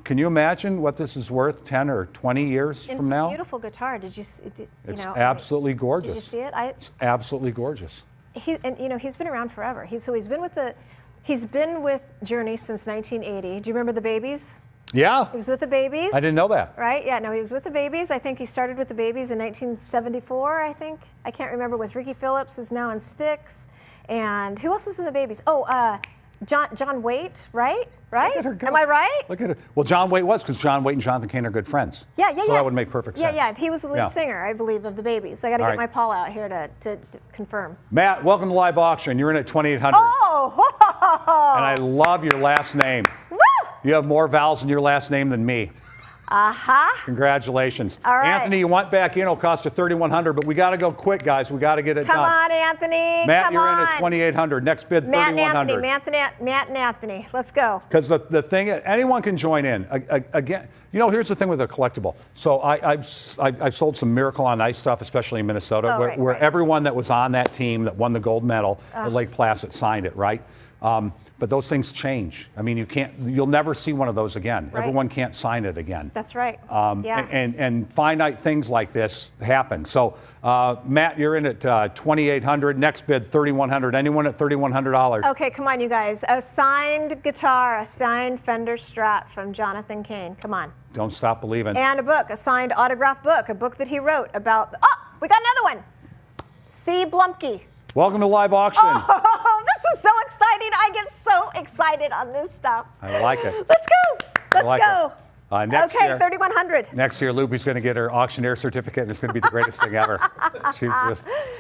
Can you imagine what this is worth 10 or 20 years from now? It's a beautiful guitar. It's absolutely gorgeous. Did you see it? It's absolutely gorgeous. He's been around forever. He's been with Journey since 1980. Do you remember the Babies? Yeah. He was with the Babies. I didn't know that. Right? Yeah, no, he was with the Babies. I think he started with the Babies in 1974, I think. I can't remember, with Ricky Phillips, who's now in Styx. And who else was in the Babies? Oh, John Waite, right? Right? Look at her go. Am I right? Look at her. Well, John Waite was, because John Waite and Jonathan Cain are good friends. Yeah, yeah, so yeah. that would make perfect sense. Yeah, yeah. He was the lead singer, I believe, of the Babies. I got to All get right. my Paul out here to confirm. Matt, welcome to live auction. You're in at 2,800. Oh! And I love your last name. Woo! You have more vowels in your last name than me. Congratulations. All right. Anthony, you want back in, it'll cost you $3,100, but we got to go quick, guys. We got to get it Come done. on, Anthony. Matt, Come you're on. in at 2,800. Next bid, Matt and $3,100. Anthony. Matt and Anthony. Let's go. Because the thing, anyone can join in. Again, you know, here's the thing with a collectible. So I've sold some Miracle on Ice stuff, especially in Minnesota, where everyone that was on that team that won the gold medal at Lake Placid signed it, right? But those things change. I mean, you'll never see one of those again. Right. Everyone can't sign it again. That's right. Yeah. And finite things like this happen. So, Matt, you're in at 2,800. Next bid, $3,100. Anyone at $3,100? Okay, come on, you guys. A signed guitar, a signed Fender Strat from Jonathan Cain. Come on. Don't stop believing. And a book, a signed autographed book, a book that he wrote about. Oh, we got another one. C. Blumke. Welcome to live auction. Oh, this is so exciting. I get so excited on this stuff. I like it. Let's go. Let's go. Next Okay, year, 3,100. Next year, Loopy's going to get her auctioneer certificate, and it's going to be the greatest thing ever.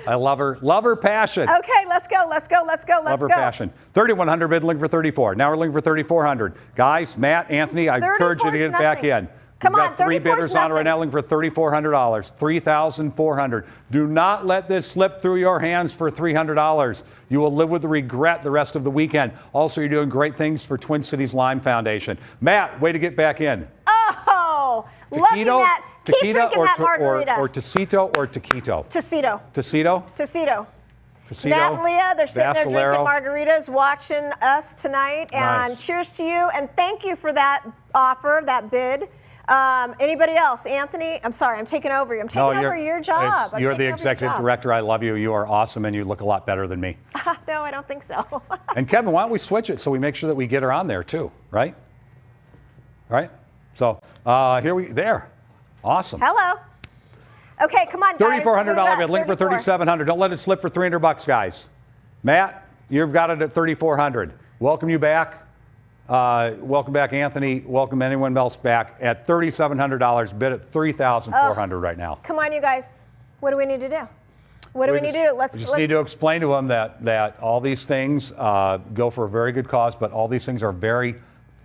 I love her passion. Okay, let's go. Love her passion. 3,100 bid, looking for 34. Now we're looking for 3,400. Guys, Matt, Anthony, I encourage you to get back in. Come We've on, got three 34 's bidders on it right now looking for $3,400. $3,400. Do not let this slip through your hands for $300. You will live with regret the rest of the weekend. Also, you're doing great things for Twin Cities Lime Foundation. Matt, way to get back in. Oh, love you, Matt. Keep drinking that margarita. Or Tacito or Taquito? Tacito. Tacito? Tacito. Tacito. Matt and Leah, they're sitting there Vassalero. drinking margaritas, watching us tonight. And Nice. cheers to you. And thank you for that offer, that bid. Anybody else? Anthony, I'm sorry, I'm taking over. I'm taking over your job. You're the executive director. I love you. You are awesome, and you look a lot better than me. No, I don't think so. And Kevin, why don't we switch it so we make sure that we get her on there too, right? Right? So there. Awesome. Hello. Okay, come on, guys. $3,400 bid. Link for 3,700. Don't let it slip for $300, guys. Matt, you've got it at 3,400. Welcome you back. Welcome back, Anthony. Welcome anyone else back at $3,700. Bid at $3,400 right now. Come on, you guys. What do we need to do? What do we need to do? Let's need to explain to them that all these things go for a very good cause, but all these things are very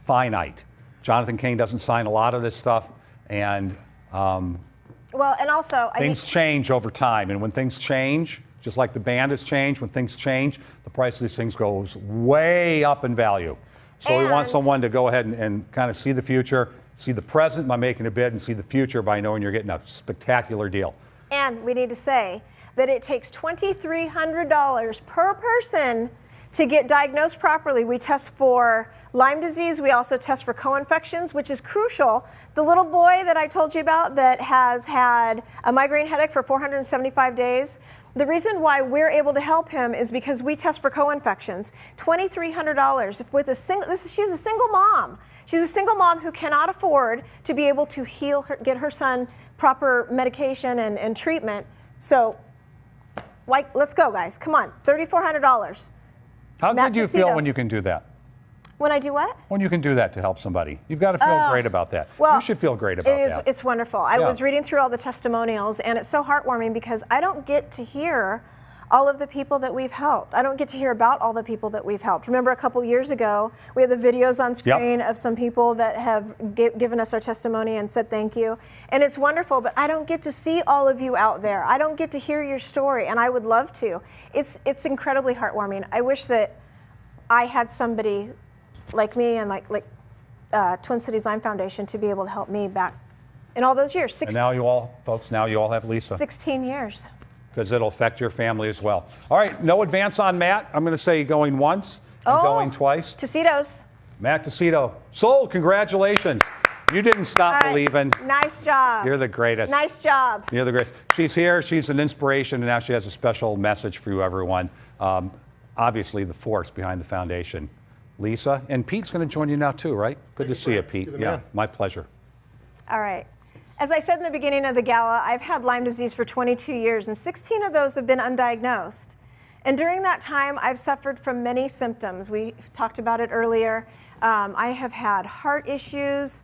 finite. Jonathan Cain doesn't sign a lot of this stuff, and well, and also things change over time, and when things change, just like the band has changed, when things change, the price of these things goes way up in value. So we want someone to go ahead and kind of see the future, see the present by making a bid, and see the future by knowing you're getting a spectacular deal. And we need to say that it takes $2,300 per person to get diagnosed properly. We test for Lyme disease. We also test for co-infections, which is crucial. The little boy that I told you about that has had a migraine headache for 475 days, the reason why we're able to help him is because we test for co-infections. $2,300 with she's a single mom. She's a single mom who cannot afford to be able to get her son proper medication and treatment. So, let's go, guys. Come on, $3,400. How good do you feel when you can do that? When I do what? When you can do that to help somebody. You've got to feel great about that. Well, you should feel great about that. It's wonderful. I was reading through all the testimonials, and it's so heartwarming because I don't get to hear all of the people that we've helped. I don't get to hear about all the people that we've helped. Remember a couple years ago, we had the videos on screen of some people that have given us our testimony and said thank you. And it's wonderful, but I don't get to see all of you out there. I don't get to hear your story, and I would love to. It's incredibly heartwarming. I wish that I had somebody like me and like Twin Cities Lime Foundation to be able to help me back in all those years. And now you all have Lisa. 16 years. Because it'll affect your family as well. All right, no advance on Matt. I'm going to say going once and going twice. Tacito's. Matt Tacito. Sold, congratulations. You didn't stop believing. Nice job. You're the greatest. Nice job. You're the greatest. She's here. She's an inspiration, and now she has a special message for you, everyone. Obviously, the force behind the foundation. Lisa, and Pete's going to join you now too, right? Good to see you, Pete. Yeah, my pleasure. All right. As I said in the beginning of the gala, I've had Lyme disease for 22 years, and 16 of those have been undiagnosed. And during that time, I've suffered from many symptoms. We talked about it earlier. I have had heart issues.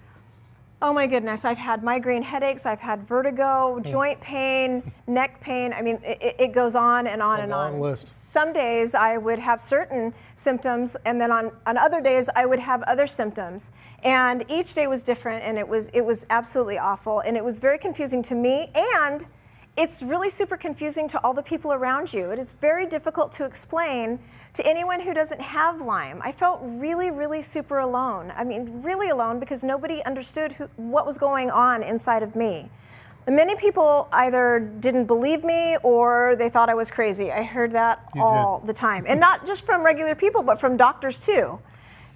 Oh my goodness, I've had migraine headaches, I've had vertigo, joint pain, neck pain. I mean, it goes on and on and on. Long list. Some days I would have certain symptoms, and then on other days I would have other symptoms. And each day was different, and it was absolutely awful, and it was very confusing to me, and it's really super confusing to all the people around you. It is very difficult to explain to anyone who doesn't have Lyme. I felt really, really super alone. I mean, really alone, because nobody understood what was going on inside of me. And many people either didn't believe me or they thought I was crazy. I heard that all the time. And not just from regular people, but from doctors too.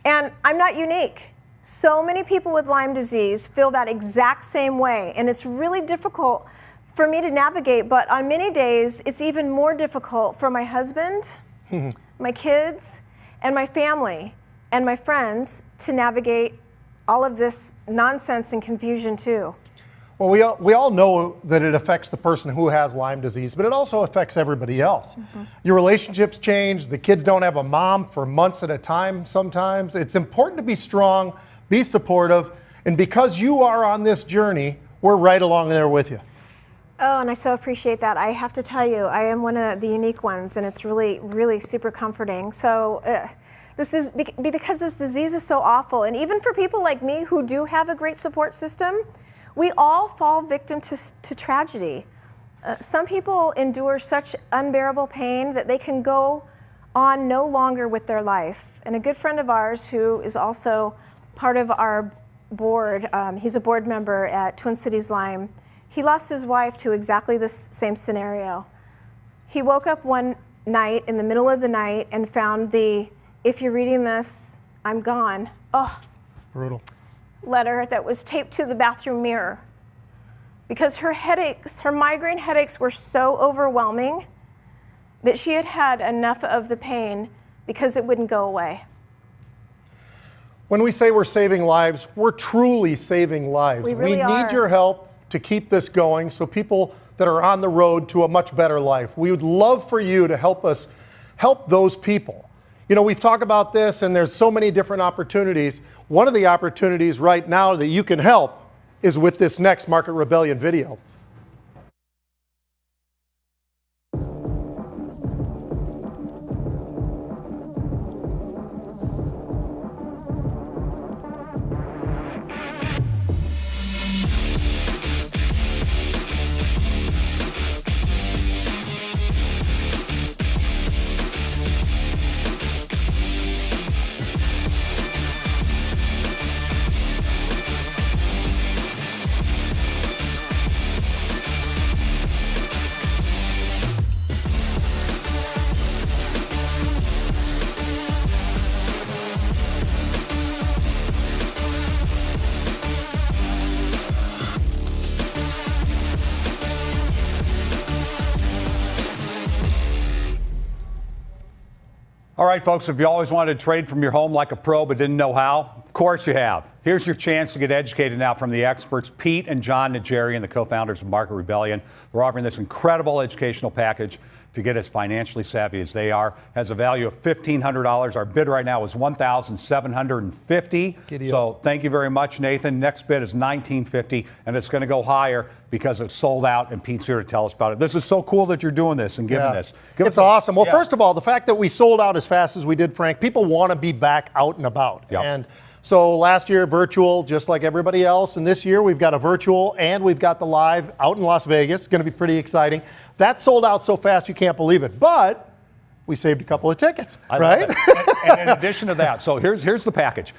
And I'm not unique. So many people with Lyme disease feel that exact same way. And it's really difficult for me to navigate, but on many days, it's even more difficult for my husband, my kids, and my family, and my friends to navigate all of this nonsense and confusion too. Well, we all know that it affects the person who has Lyme disease, but it also affects everybody else. Your relationships change, the kids don't have a mom for months at a time sometimes. It's important to be strong, be supportive, and because you are on this journey, we're right along there with you. Oh, and I so appreciate that. I have to tell you, I am one of the unique ones, and it's really, really super comforting. So this is because this disease is so awful, and even for people like me who do have a great support system, we all fall victim to tragedy. Some people endure such unbearable pain that they can go on no longer with their life. And a good friend of ours who is also part of our board, he's a board member at Twin Cities Lyme, he lost his wife to exactly this same scenario. He woke up one night in the middle of the night and found the, "If you're reading this, I'm gone," Brutal. letter that was taped to the bathroom mirror. Because her headaches, her migraine headaches were so overwhelming that she had had enough of the pain because it wouldn't go away. When we say we're saving lives, we're truly saving lives. We really need are. your help to keep this going so people that are on the road to a much better life. We would love for you to help us help those people. You know, we've talked about this and there's so many different opportunities. One of the opportunities right now that you can help is with this next Market Rebellion video. All right, folks, if you always wanted to trade from your home like a pro but didn't know how, of course you have. Here's your chance to get educated now from the experts, Pete and John Najarian, the co-founders of Market Rebellion. They're offering this incredible educational package to get as financially savvy as they are. Has a value of $1,500. Our bid right now is $1,750. So thank you very much, Nathan. Next bid is $1,950, and it's going to go higher because it's sold out, and Pete's here to tell us about it. This is so cool that you're doing this and giving this. It's awesome. Well, first of all, the fact that we sold out as fast as we did, Frank, people want to be back out and about. And so last year, virtual, just like everybody else. And this year, we've got a virtual and we've got the live out in Las Vegas. It's going to be pretty exciting. That sold out so fast, you can't believe it. But we saved a couple of tickets, right? And in addition to that, so here's the package.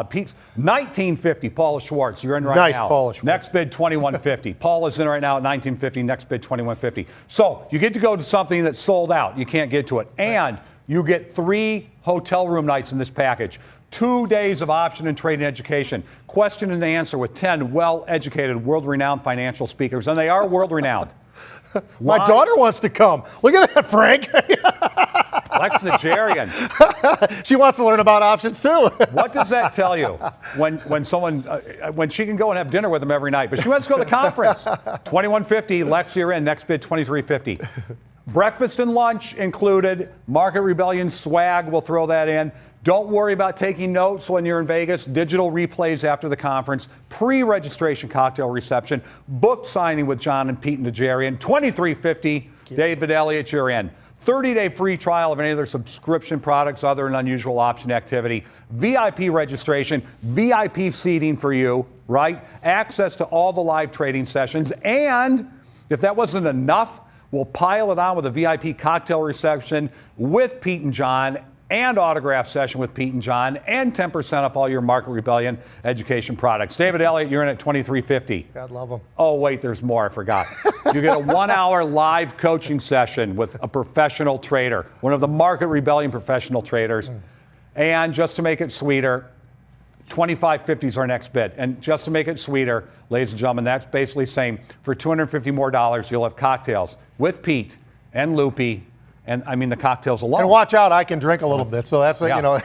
Pete's $1,950. Paula Schwartz, you're in right now. Nice, Paula Schwartz. Next bid $2,150. Paula's in right now at $1,950. Next bid $2,150. So you get to go to something that's sold out. You can't get to it, and you get 3 hotel room nights in this package. 2 days of option and trading education. Question and answer with 10 well-educated, world-renowned financial speakers, and they are world-renowned. My daughter wants to come. Look at that, Frank. Lex Najarian. She wants to learn about options too. What does that tell you when someone when she can go and have dinner with them every night, but she wants to go to the conference? $2,150. Lex, you're in. Next bid $2,350. Breakfast and lunch included. Market Rebellion swag, we'll throw that in. Don't worry about taking notes when you're in Vegas. Digital replays after the conference. Pre-registration cocktail reception. Book signing with John and Pete and Najarian. $23.50. David Elliott, you're in. 30-day free trial of any of their subscription products, other than unusual option activity. VIP registration. VIP seating for you, right? Access to all the live trading sessions. And if that wasn't enough, we'll pile it on with a VIP cocktail reception with Pete and John, and autograph session with Pete and John, and 10% off all your Market Rebellion education products. David Elliott, you're in at $23.50. God love them. Oh, wait, there's more. I forgot. You get a 1-hour live coaching session with a professional trader, one of the Market Rebellion professional traders. And just to make it sweeter, $25.50 is our next bid. And just to make it sweeter, ladies and gentlemen, that's basically saying for $250 more, you'll have cocktails with Pete and Loopy. And I mean, the cocktails alone. And watch out, I can drink a little bit. So that's, Yeah. you know.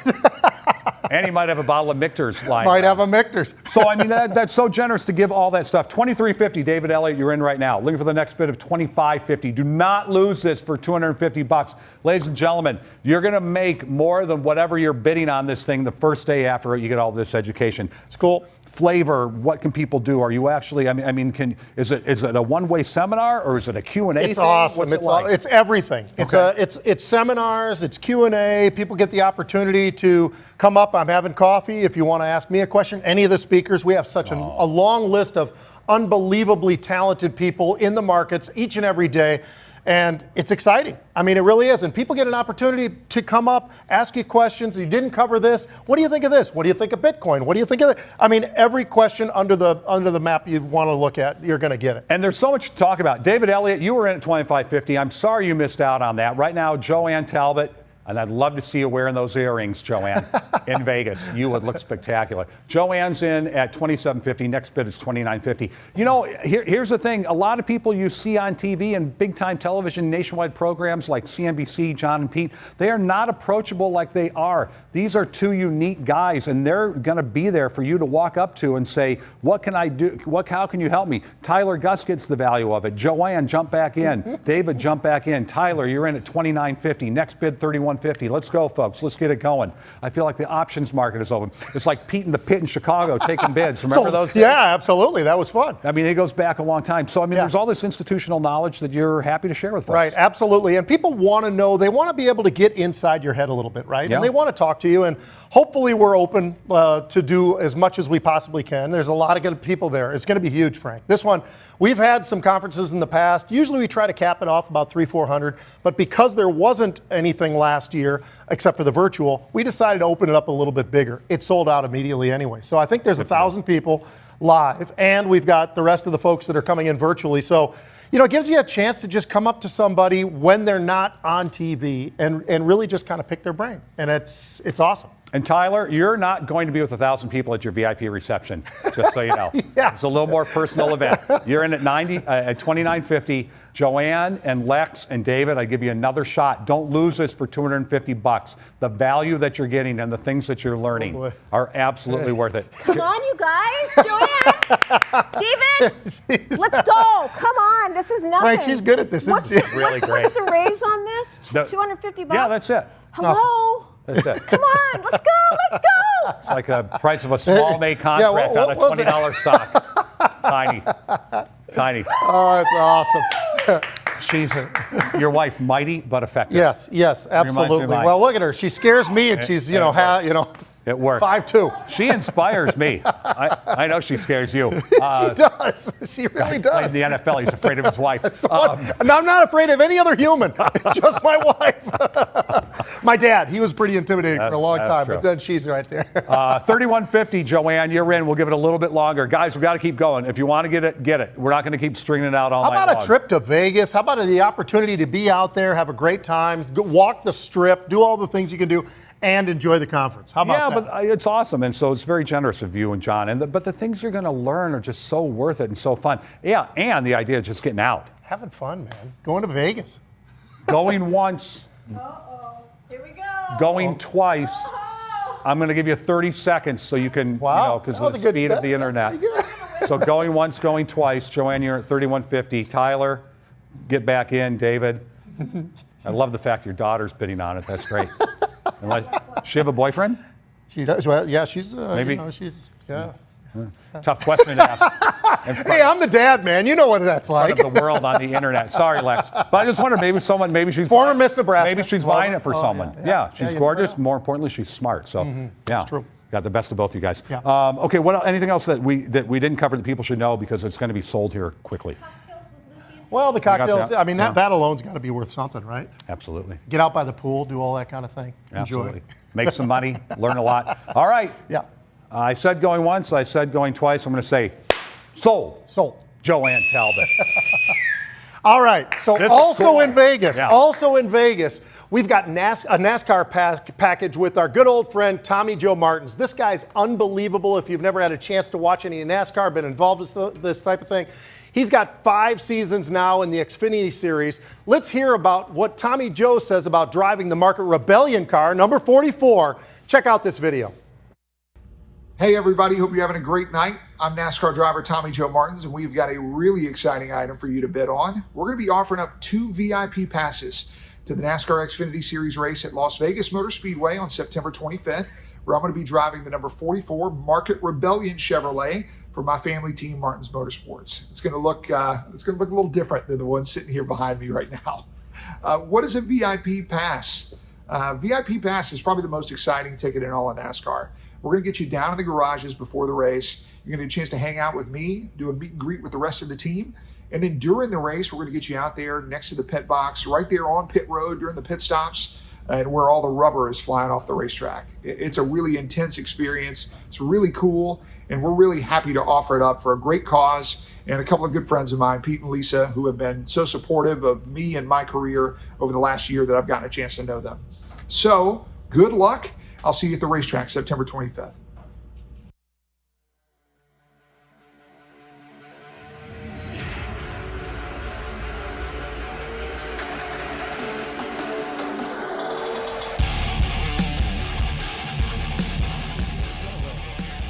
And he might have a bottle of Michter's lying. Might have a Michter's. So, I mean, that's so generous to give all that stuff. $23.50, David Elliott, you're in right now. Looking for the next bid of $25.50. Do not lose this for $250. Ladies and gentlemen, you're going to make more than whatever you're bidding on this thing the first day after you get all this education. It's cool. Flavor, what can people do? Are you actually, is it a one-way seminar, or is it a Q&A It's thing? awesome. What's it like? It's everything. It's seminars, it's Q&A. People get the opportunity to come up. I'm having coffee. If you want to ask me a question, any of the speakers, we have such a long list of unbelievably talented people in the markets each and every day. And it's exciting. I mean, it really is. And people get an opportunity to come up, ask you questions. You didn't cover this. What do you think of this? What do you think of Bitcoin? What do you think of that? I mean, every question under the map you want to look at, you're going to get it. And there's so much to talk about. David Elliott, you were in at $25.50. I'm sorry you missed out on that. Right now, Joanne Talbot, and I'd love to see you wearing those earrings, Joanne, in Vegas. You would look spectacular. Joanne's in at $27.50. Next bid is $29.50. You know, here's the thing. A lot of people you see on TV and big-time television nationwide programs like CNBC, John and Pete, they are not approachable like they are. These are two unique guys, and they're going to be there for you to walk up to and say, what can I do? How can you help me? Tyler Gus gets the value of it. Joanne, jump back in. David, jump back in. Tyler, you're in at $29.50. Next bid, $31.50. Let's go, folks. Let's get it going. I feel like the options market is open. It's like Pete in the Pit in Chicago taking bids. Remember those days? Yeah, absolutely. That was fun. I mean, it goes back a long time. So, I mean, there's all this institutional knowledge that you're happy to share with folks. Right, absolutely. And people want to know, they want to be able to get inside your head a little bit, right? Yeah. And they want to talk to you. And hopefully we're open to do as much as we possibly can. There's a lot of good people there. It's going to be huge, Frank. This one, we've had some conferences in the past. Usually we try to cap it off about 300-400. But because there wasn't anything last year, except for the virtual, we decided to open it up a little bit bigger. It sold out immediately anyway. So I think there's 1,000 people live, and we've got the rest of the folks that are coming in virtually. So, you know, it gives you a chance to just come up to somebody when they're not on TV and really just kind of pick their brain. And it's awesome. And Tyler, you're not going to be with 1,000 people at your VIP reception, just so you know. Yes. It's a little more personal event. You're in at $29.50. Joanne and Lex and David, I give you another shot. Don't lose this for $250. The value that you're getting and the things that you're learning are absolutely worth it. Come on, you guys. Joanne, David, let's go. Come on. This is nothing. Frank, she's good at this. What's Isn't she? Really great. What's the raise on this? The- $250? Yeah, that's it. Hello? That's it. Come on. Let's go. Let's go. It's like a price of a small May contract what on a was it? $20 stock. Tiny. Tiny. Oh, it's awesome. She's your wife, mighty but effective. Yes, absolutely. mine. Well, look at her. She scares me, and she's, It worked. 5'2". She inspires me. I know she scares you. She does. She really Plays does. the NFL. He's afraid of his wife. And I'm not afraid of any other human. It's just my wife. My dad, he was pretty intimidating for a long time, true. but then she's right there. $31.50, Joanne, you're in. We'll give it a little bit longer. Guys, we've got to keep going. If you want to get it, get it. We're not going to keep stringing it out all How night about long. a trip to Vegas? How about the opportunity to be out there, have a great time, walk the strip, do all the things you can do, and enjoy the conference? How about that? But it's awesome, and so it's very generous of you and John. But the things you're going to learn are just so worth it and so fun. Yeah, and the idea of just getting out. Having fun, man. Going to Vegas. Going once. Here we go. Going twice. I'm going to give you 30 seconds so you can, Wow, because that of was the a good- speed of the internet. So going once, going twice. Joanne, you're at $31.50. Tyler, get back in. David, I love the fact your daughter's bidding on it. That's great. Does she have a boyfriend? She does. Well, yeah, she's Maybe. yeah. Tough question to ask. Hey, I'm the dad, man. You know what that's like. Front of the world on the internet. Sorry, Lex. But I just wonder, maybe she's former Miss Nebraska. Maybe she's buying it for someone. Yeah, she's gorgeous. More importantly, she's smart. So, yeah, that's true. Got the best of both you guys. Yeah. Okay, anything else that we didn't cover that people should know because it's going to be sold here quickly? Well, the cocktails. that? I mean, that alone's got to be worth something, right? Absolutely. Get out by the pool, do all that kind of thing. Absolutely. Enjoy. Make some money, learn a lot. All right. Yeah. I said going once, I said going twice. I'm going to say sold. Sold. Joanne Talbot. All right. So This is also cool. in Vegas, Yeah. we've got a NASCAR package with our good old friend Tommy Joe Martins. This guy's unbelievable. If you've never had a chance to watch any NASCAR, been involved with this type of thing, he's got 5 seasons now in the Xfinity Series. Let's hear about what Tommy Joe says about driving the Market Rebellion car, number 44. Check out this video. Hey everybody, hope you're having a great night. I'm NASCAR driver Tommy Joe Martins, and we've got a really exciting item for you to bid on. We're going to be offering up 2 VIP passes to the NASCAR Xfinity Series race at Las Vegas Motor Speedway on September 25th, where I'm going to be driving the number 44 Market Rebellion Chevrolet for my family team, Martins Motorsports. It's going to look a little different than the one sitting here behind me right now. What is a VIP pass? VIP pass is probably the most exciting ticket in all of NASCAR. We're going to get you down in the garages before the race. You're going to get a chance to hang out with me, do a meet and greet with the rest of the team. And then during the race, we're going to get you out there next to the pit box, right there on pit road during the pit stops, and where all the rubber is flying off the racetrack. It's a really intense experience. It's really cool, and we're really happy to offer it up for a great cause. And a couple of good friends of mine, Pete and Lisa, who have been so supportive of me and my career over the last year that I've gotten a chance to know them. So, good luck. I'll see you at the racetrack September 25th.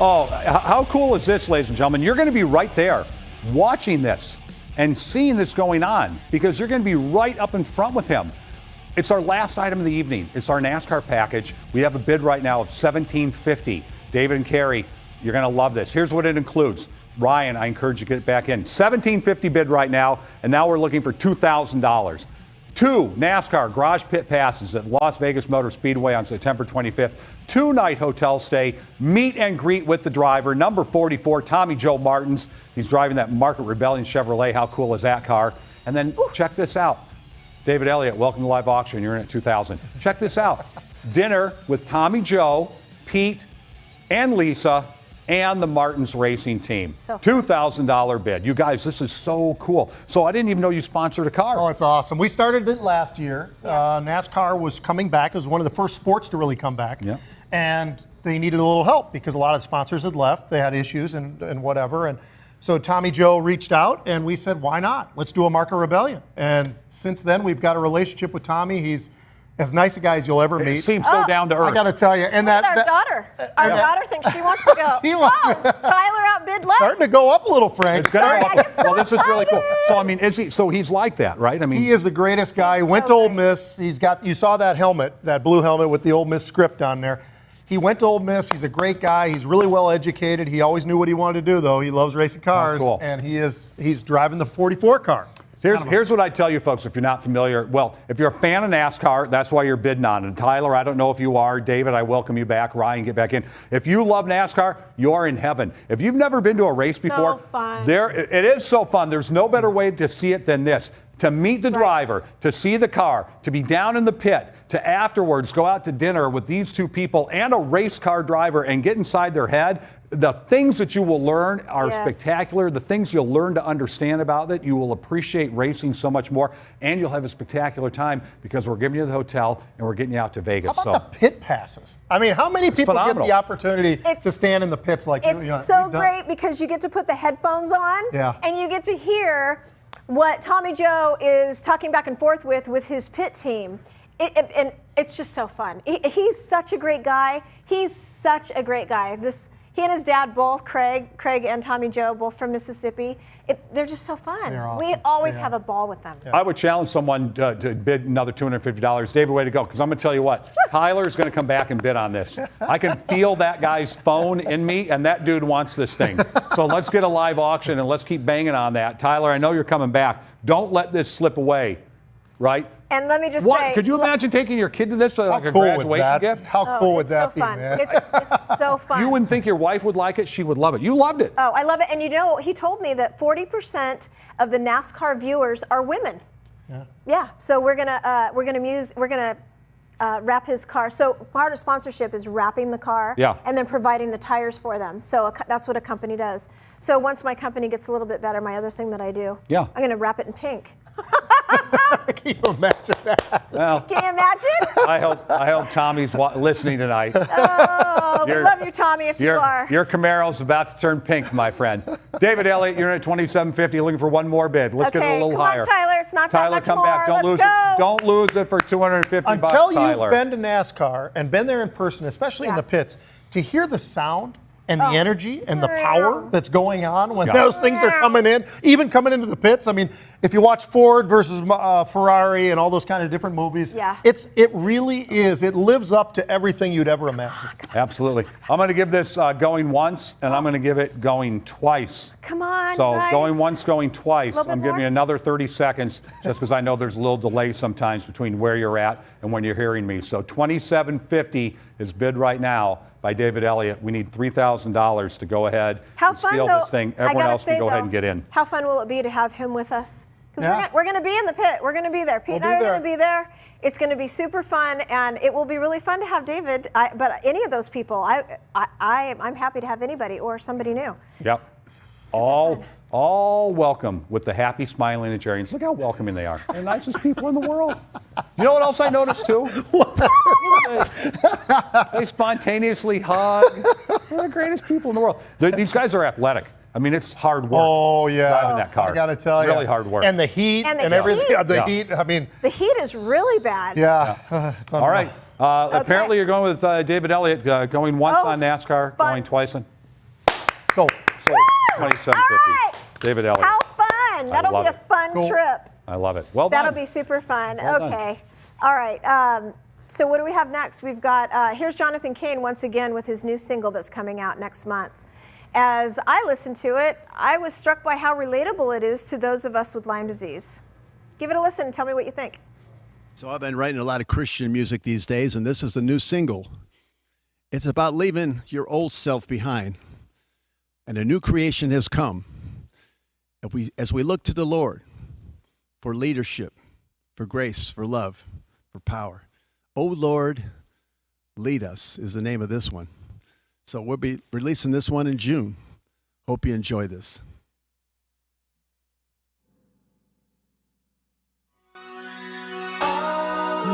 Oh, how cool is this, ladies and gentlemen? You're going to be right there watching this and seeing this going on because you're going to be right up in front with him. It's our last item of the evening. It's our NASCAR package. We have a bid right now of $1,750. David and Carrie, you're going to love this. Here's what it includes. Ryan, I encourage you to get back in. $1,750 bid right now, and now we're looking for $2,000. 2 NASCAR garage pit passes at Las Vegas Motor Speedway on September 25th. 2-night hotel stay, meet and greet with the driver, number 44, Tommy Joe Martins. He's driving that Market Rebellion Chevrolet. How cool is that car? And then check this out. David Elliott, welcome to Live Auction. You're in at 2,000. Check this out. Dinner with Tommy Joe, Pete, and Lisa, and the Martins racing team. $2,000 bid. You guys, this is so cool. So I didn't even know you sponsored a car. Oh, it's awesome. We started it last year. NASCAR was coming back. It was one of the first sports to really come back. Yeah. And they needed a little help because a lot of the sponsors had left. They had issues and whatever. And so Tommy Joe reached out, and we said, why not? Let's do a Market Rebellion. And since then, we've got a relationship with Tommy. He's as nice a guy as you'll ever meet. Seems so down to earth. I got to tell you. And Our daughter thinks she wants to go. She wants Tyler outbid Lex. starting to go up a little, Frank. It's gonna go up. Well, this is really cool. So I mean, he's like that, right? I mean, he is the greatest guy. He went to Ole Miss. You saw that helmet, that blue helmet with the Ole Miss script on there. He went to Ole Miss. He's a great guy. He's really well educated. He always knew what he wanted to do, though. He loves racing cars, cool. and he's driving the 44 car. Here's what I tell you, folks, if you're not familiar. Well, if you're a fan of NASCAR, that's why you're bidding on it. Tyler, I don't know if you are. David, I welcome you back. Ryan, get back in. If you love NASCAR, you're in heaven. If you've never been to a race before, fun. It is so fun. There's no better way to see it than this. To meet the driver, to see the car, to be down in the pit, to afterwards go out to dinner with these 2 people and a race car driver and get inside their head. The things that you will learn are spectacular. The things you'll learn to understand about it, you will appreciate racing so much more, and you'll have a spectacular time because we're giving you the hotel and we're getting you out to Vegas. How about the pit passes? I mean, how many people phenomenal. get the opportunity to stand in the pits like It's so great because you get to put the headphones on and you get to hear what Tommy Joe is talking back and forth with his pit team. And it's just so fun. He's such a great guy. He's such a great guy. He and his dad, both Craig and Tommy Joe, both from Mississippi. They're just so fun. They're awesome. We always have a ball with them. I would challenge someone to bid another $250. David, way to go, because I'm going to tell you what, Tyler's going to come back and bid on this. I can feel that guy's phone in me, and that dude wants this thing. So let's get a live auction, and let's keep banging on that. Tyler, I know you're coming back. Don't let this slip away, right? And let me just say, could you imagine taking your kid to this like a cool graduation gift? How cool would that be, fun. man? It's so fun. You wouldn't think your wife would like it. She would love it. You loved it. Oh, I love it. And you know, he told me that 40% of the NASCAR viewers are women. Yeah. So we're gonna wrap his car. So part of sponsorship is wrapping the car. Yeah. And then providing the tires for them. So that's what a company does. So once my company gets a little bit better, my other thing that I do, yeah, I'm gonna wrap it in pink. Can you imagine that? Well, can you imagine? I hope Tommy's listening tonight. Oh, we love you, Tommy, if you are. Your Camaro's about to turn pink, my friend. David Elliott, you're at $2,750, looking for one more bid. Let's get it a little higher. Come on, Tyler, it's not that much come more. back. Don't lose it. Don't lose it for $250, Until Tyler. you've been to NASCAR and been there in person, especially in the pits, to hear the sound and the energy and the power that's going on when those things are coming in, even coming into the pits. I mean, if you watch Ford versus Ferrari and all those kind of different movies, it really is. It lives up to everything you'd ever imagine. Absolutely. I'm going to give this going once, and I'm going to give it going twice. Come on, So guys. going once, going twice. I'm giving more? you another 30 seconds just because I know there's a little delay sometimes between where you're at and when you're hearing me. So $2,750 is bid right now by David Elliott. We need $3,000 to go ahead and steal this thing. Everyone else can go ahead and get in. How fun will it be to have him with us? Because we're going to be in the pit. We're going to be there. Pete and I are going to be there. It's going to be super fun, and it will be really fun to have David. But any of those people, I'm happy to have anybody or somebody new. Yep. All welcome with the happy, smiling Nigerians. Look how welcoming they are. They're the nicest people in the world. You know what else I noticed, too? They spontaneously hug. They're the greatest people in the world. These guys are athletic. I mean, it's hard work. Oh, yeah. Driving that car. I got to tell you. Really hard work. And the heat and everything. The heat, I mean. The heat is really bad. Yeah. All right. Apparently, you're going with David Elliott, going once on NASCAR, going twice on. Sold. $2,750. Right. David Elliott. How fun. That'll be a fun trip. I love it. Well done. That'll be super fun. Well okay. done. All right. So what do we have next? We've got, here's Jonathan Cain once again with his new single that's coming out next month. As I listened to it, I was struck by how relatable it is to those of us with Lyme disease. Give it a listen and tell me what you think. So I've been writing a lot of Christian music these days, and this is the new single. It's about leaving your old self behind, and a new creation has come. As we look to the Lord for leadership, for grace, for love, for power. Oh Lord, lead us is the name of this one. So we'll be releasing this one in June. Hope you enjoy this.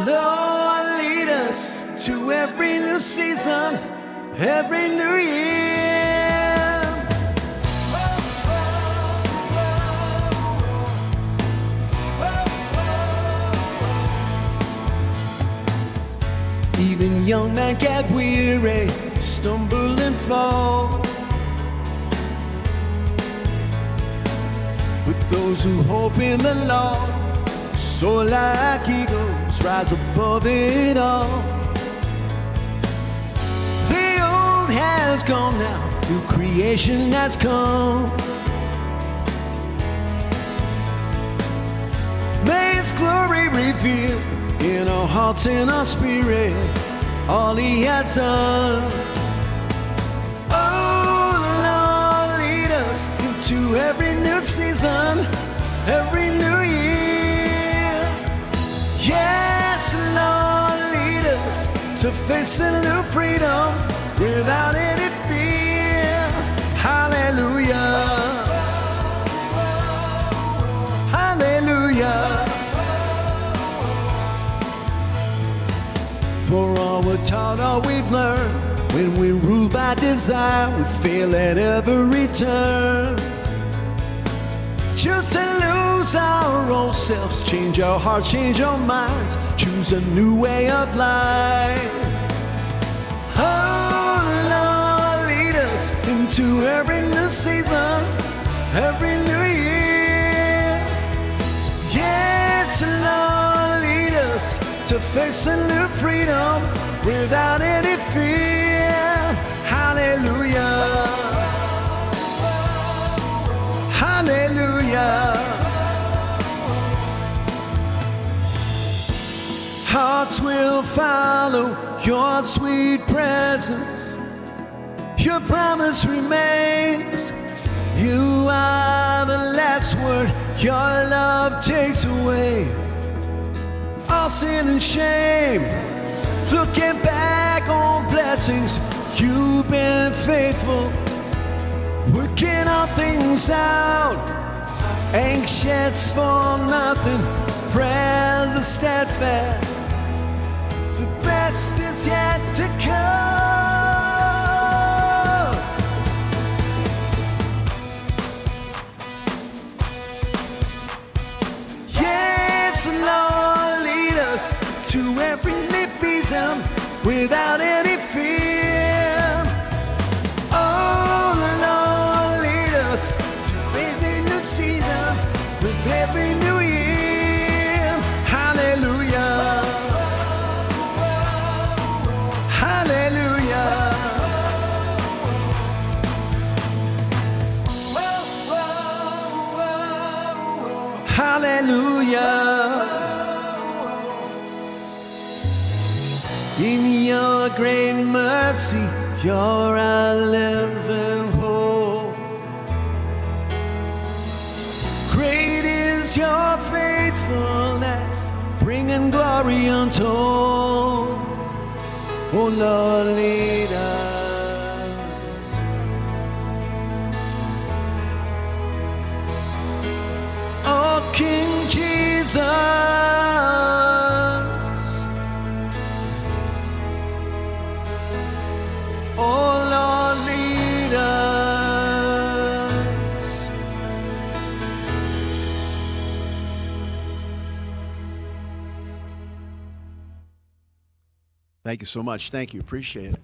Lord, lead us to every new season, every new year. Even young men get weary, stumble and fall. With those who hope in the Lord, soar like eagles, rise above it all. The old has gone now, new creation has come. May His glory reveal in our hearts, in our spirit, all He has done. Oh Lord, lead us into every new season, every new year. Yes, Lord, lead us to face a new freedom without any fear. Hallelujah. Hallelujah. For all we're taught, all we've learned, when we rule by desire, we fail at every turn. Choose to lose our old selves, change our hearts, change our minds, choose a new way of life. Oh Lord, lead us into every new season, every new year. Yes, Lord, lead us to face a new freedom without any fear. Hallelujah. Hallelujah. Hearts will follow your sweet presence. Your promise remains. You are the last word. Your love takes away all sin and shame. Looking back on blessings, you've been faithful, working all things out. Anxious for nothing, prayers are steadfast. The best is yet to come. Yes, Lord, lead us to every new season without any fear. Oh, Lord, lead us to every new season with every new year. Hallelujah. Hallelujah. Hallelujah. In your great mercy, you're our living hope. Great is your faithfulness, bringing glory untold. Oh Lord, lead us. Oh King Jesus, oh Lord, lead us. Thank you so much. Thank you. Appreciate it.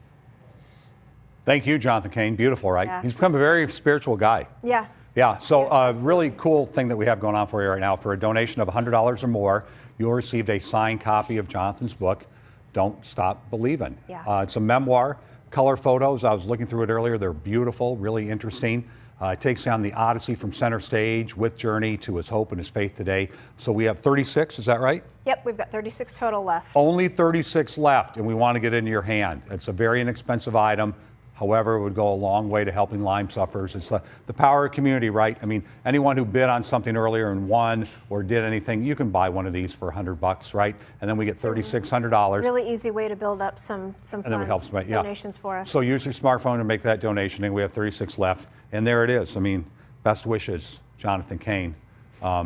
Thank you, Jonathan Kane. Beautiful, right? Yeah. He's become a very spiritual guy. Yeah. Yeah, so really cool thing that we have going on for you right now. For a donation of $100 or more, you'll receive a signed copy of Jonathan's book, Don't Stop Believing. Yeah. It's a memoir, color photos. I was looking through it earlier. They're beautiful, really interesting. It takes you on the Odyssey from center stage with Journey to his hope and his faith today. So we have 36, is that right? Yep, we've got 36 total left. Only 36 left, and we want to get it into your hand. It's a very inexpensive item. However, it would go a long way to helping Lyme sufferers. It's the power of community, right? I mean, anyone who bid on something earlier and won or did anything, you can buy one of these for $100, right? And then we get $3,600. Really easy way to build up some And then it helps, funds, yeah. donations for us. So use your smartphone to make that donation, and we have 36 left. And there it is. I mean, best wishes, Jonathan Kane.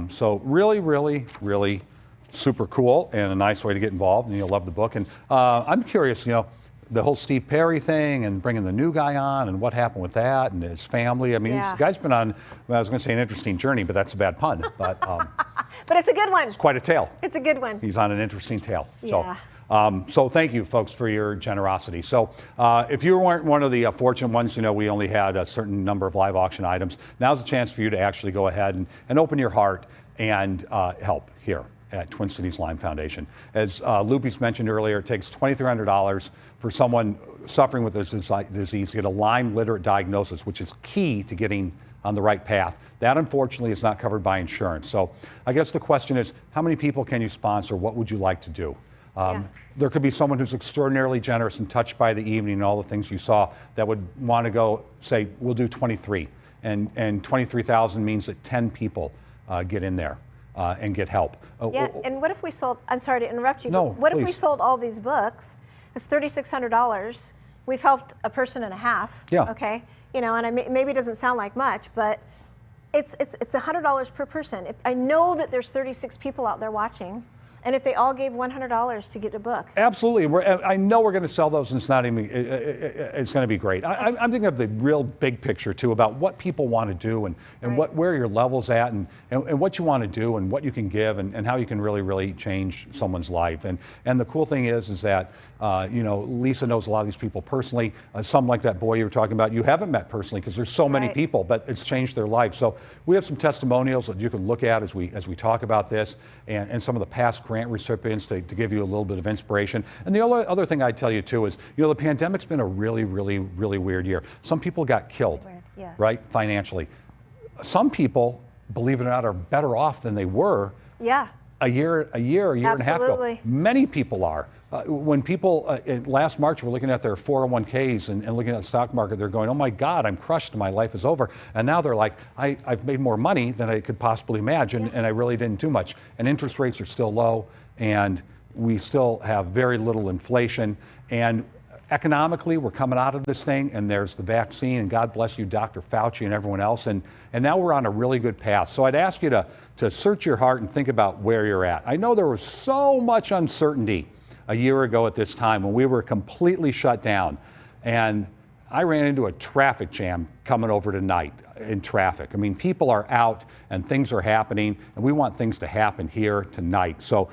So really, really, really super cool and a nice way to get involved, and you'll love the book. And I'm curious, the whole Steve Perry thing and bringing the new guy on and what happened with that and his family. I mean, Yeah. this guy's been on, I was going to say an interesting journey, but that's a bad pun. But But it's a good one. it's quite a tale. It's a good one. He's on an interesting tale. Yeah. So thank you, folks, for your generosity. So if you weren't one of the fortunate ones, we only had a certain number of live auction items. Now's a chance for you to actually go ahead and open your heart and help here at Twin Cities Lyme Foundation. As Loopy's mentioned earlier, it takes $2,300 for someone suffering with this disease to get a Lyme literate diagnosis, which is key to getting on the right path. That, unfortunately, is not covered by insurance. So I guess the question is, how many people can you sponsor? What would you like to do? There could be someone who's extraordinarily generous and touched by the evening and all the things you saw that would want to go say, we'll do 23. And 23,000 means that 10 people get in there and get help. Yeah, and what if we sold, I'm sorry to interrupt you, No, but what if we please. sold all these books? It's $3,600. We've helped a person and a half. Yeah. Okay. And maybe it doesn't sound like much, but it's $100 per person. I know that there's 36 people out there watching, And if they all gave $100 to get a book. Absolutely. I know we're going to sell those, and it's not even, it's going to be great. I'm thinking of the real big picture, too, about what people want to do and where your level's at and what you want to do and what you can give and how you can really, really change someone's life. And the cool thing is that, Lisa knows a lot of these people personally. Some like that boy you were talking about, you haven't met personally because there's so many people, but it's changed their life. So we have some testimonials that you can look at as we talk about this and some of the past grant recipients to give you a little bit of inspiration. And the other thing I'd tell you too is, the pandemic's been a really, really, really weird year. Some people got killed, right, financially. Some people, believe it or not, are better off than they were a year and a half ago. Many people are. When people last March were looking at their 401ks and looking at the stock market, they're going, oh my God, I'm crushed, my life is over. And now they're like, I've made more money than I could possibly imagine, and I really didn't do much. And interest rates are still low, and we still have very little inflation. And economically, we're coming out of this thing, and there's the vaccine, and God bless you, Dr. Fauci and everyone else. And now we're on a really good path. So I'd ask you to search your heart and think about where you're at. I know there was so much uncertainty a year ago at this time when we were completely shut down. And I ran into a traffic jam coming over tonight in traffic. I mean, people are out and things are happening, and we want things to happen here tonight. So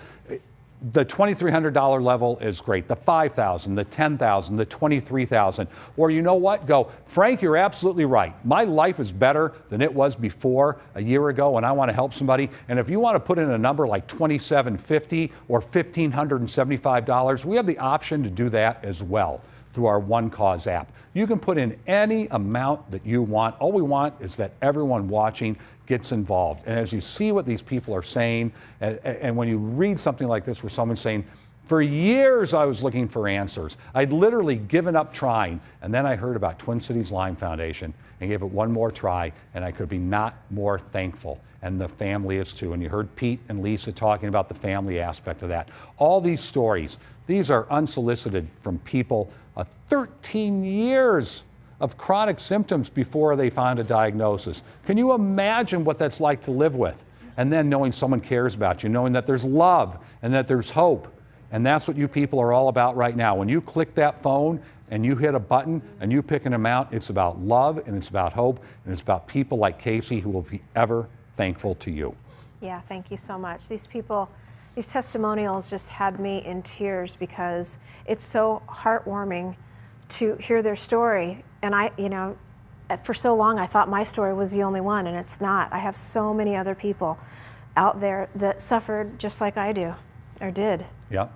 the $2,300 level is great. The $5,000, the $10,000, the $23,000. Or you know what? Go, Frank, you're absolutely right. My life is better than it was before a year ago, and I want to help somebody. And if you want to put in a number like $2,750 or $1,575, we have the option to do that as well through our One Cause app. You can put in any amount that you want. All we want is that everyone watching gets involved. And as you see what these people are saying, and when you read something like this where someone's saying, for years I was looking for answers. I'd literally given up trying. And then I heard about Twin Cities Lyme Foundation and gave it one more try, and I could be not more thankful. And the family is too. And you heard Pete and Lisa talking about the family aspect of that. All these stories, these are unsolicited from people 13 years of chronic symptoms before they found a diagnosis. Can you imagine what that's like to live with? And then knowing someone cares about you, knowing that there's love and that there's hope. And that's what you people are all about right now. When you click that phone and you hit a button and you pick an amount, it's about love and it's about hope and it's about people like Casey who will be ever thankful to you. Yeah, thank you so much. These people, these testimonials just had me in tears because it's so heartwarming to hear their story. And for so long I thought my story was the only one, and it's not. I have so many other people out there that suffered just like I do, or did. Yeah.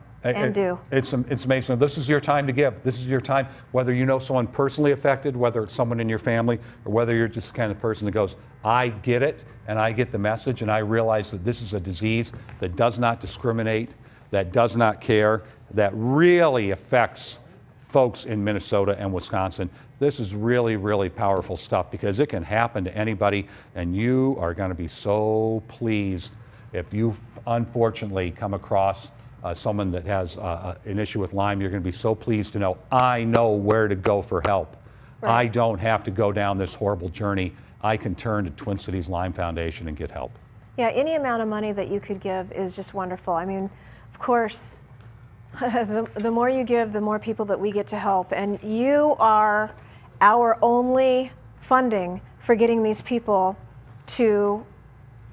Do. It's amazing. This is your time to give. This is your time, whether you know someone personally affected, whether it's someone in your family, or whether you're just the kind of person that goes, I get it, and I get the message, and I realize that this is a disease that does not discriminate, that does not care, that really affects folks in Minnesota and Wisconsin. This is really, really powerful stuff because it can happen to anybody, and you are going to be so pleased if you unfortunately come across someone that has an issue with Lyme. You're going to be so pleased to know, I know where to go for help. Right. I don't have to go down this horrible journey. I can turn to Twin Cities Lyme Foundation and get help. Yeah, any amount of money that you could give is just wonderful. I mean, of course, the more you give, the more people that we get to help. And you are our only funding for getting these people to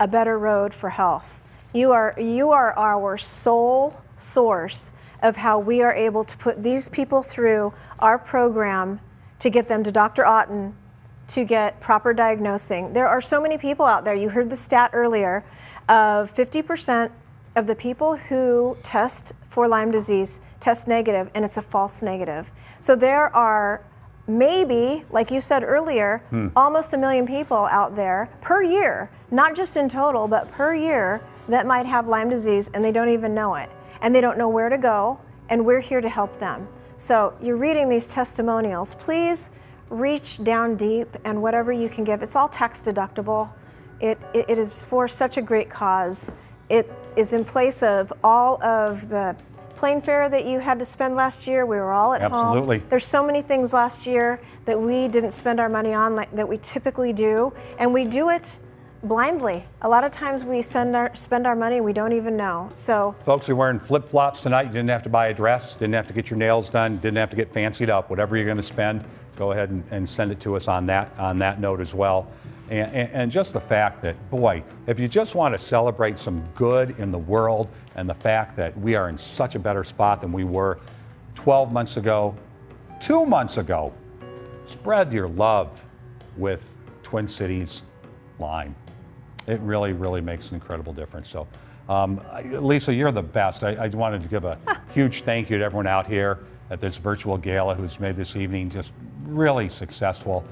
a better road for health. You are our sole source of how we are able to put these people through our program to get them to Dr. Otten to get proper diagnosing. There are so many people out there. You heard the stat earlier of 50% of the people who test for Lyme disease test negative, and it's a false negative. So there are maybe, like you said earlier, almost 1 million people out there per year, not just in total, but per year, that might have Lyme disease and they don't even know it. And they don't know where to go, and we're here to help them. So you're reading these testimonials. Please reach down deep, and whatever you can give, it's all tax deductible. It is for such a great cause. It is in place of all of the plane fare that you had to spend last year. We were all at home. Absolutely. There's so many things last year that we didn't spend our money on that we typically do, and we do it blindly. A lot of times we spend our money we don't even know. So Folks are wearing flip-flops tonight. You didn't have to buy a dress, didn't have to get your nails done, didn't have to get fancied up. Whatever you're going to spend, go ahead and send it to us on that note as well. And just the fact that, boy, if you just want to celebrate some good in the world and the fact that we are in such a better spot than we were 12 months ago, 2 months ago, spread your love with Twin Cities Lime. It really, really makes an incredible difference. So, Lisa, you're the best. I wanted to give a huge thank you to everyone out here at this virtual gala who's made this evening just really successful.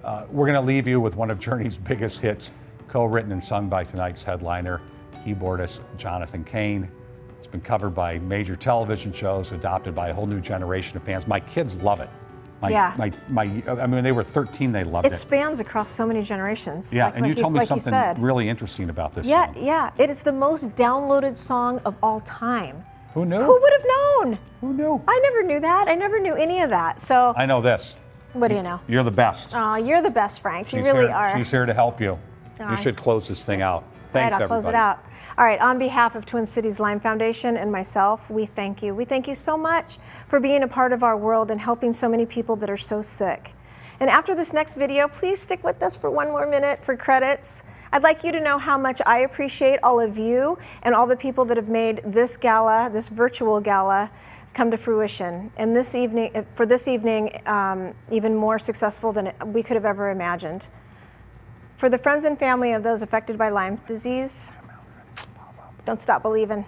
We're going to leave you with one of Journey's biggest hits, co-written and sung by tonight's headliner, keyboardist Jonathan Cain. It's been covered by major television shows, adopted by a whole new generation of fans. My kids love it. I mean, they were 13, they loved it. It spans across so many generations. Yeah, and you told me something really interesting about this song. Yeah. It is the most downloaded song of all time. Who knew? Who would have known? Who knew? I never knew that. I never knew any of that. So I know this. What do you know? You're the best. Oh, you're the best, Frank. You really are. She's here to help you. You should close this thing out. Thanks, all right, I'll close it out. All right, on behalf of Twin Cities Lime Foundation and myself, we thank you. We thank you so much for being a part of our world and helping so many people that are so sick. And after this next video, please stick with us for one more minute for credits. I'd like you to know how much I appreciate all of you and all the people that have made this gala, this virtual gala, come to fruition. And this evening, even more successful than we could have ever imagined. For the friends and family of those affected by Lyme disease, don't stop believing.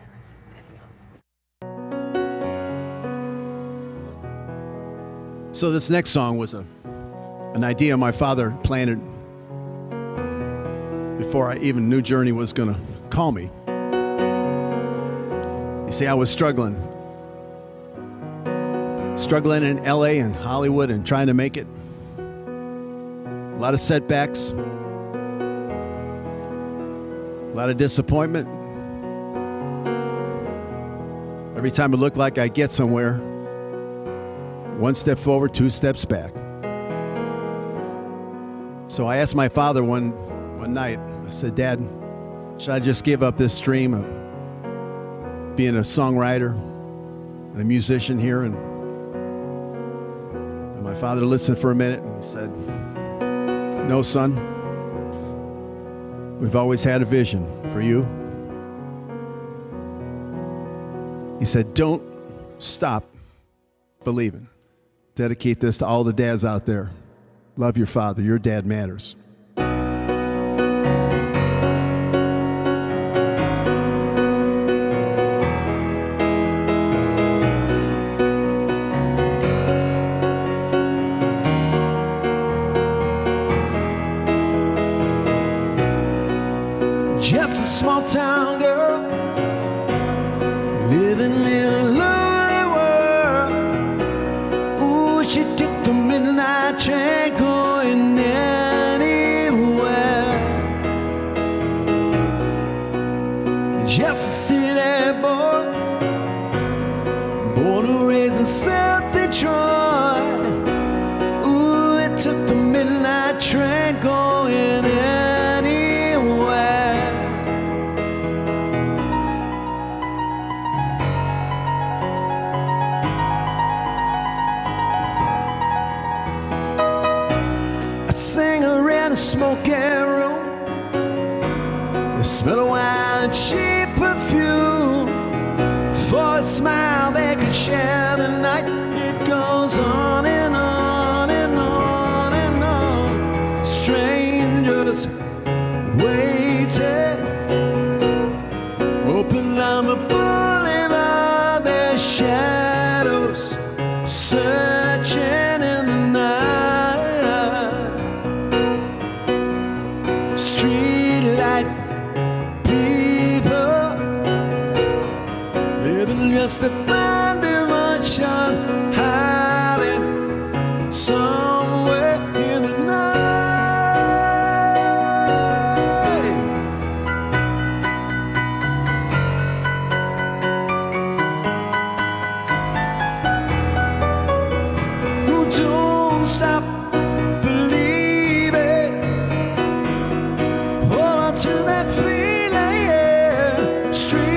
So this next song was an idea my father planted before I even knew Journey was going to call me. You see, I was struggling in LA and Hollywood and trying to make it. A lot of setbacks, a lot of disappointment. Every time it looked like I get somewhere, one step forward, two steps back. So I asked my father one night, I said, Dad, should I just give up this dream of being a songwriter and a musician here? And my father listened for a minute and he said, no, son. We've always had a vision for you. He said, don't stop believing. Dedicate this to all the dads out there. Love your father. Your dad matters. Just a small town girl living in a lonely world. Ooh, she took the midnight train going anywhere. Just a city boy, born and raised in South Detroit. Ooh, it took the midnight train going anywhere. A singer in a smoky room, the smell of wine and cheap perfume. For a smile they could share the night. It goes on and on and on and on. Strangers waiting, open down the boulevard, their shadows searching in the night. Streetlight people living just to find emotion, hiding somewhere in the night. Who don't stop believing. Hold on street.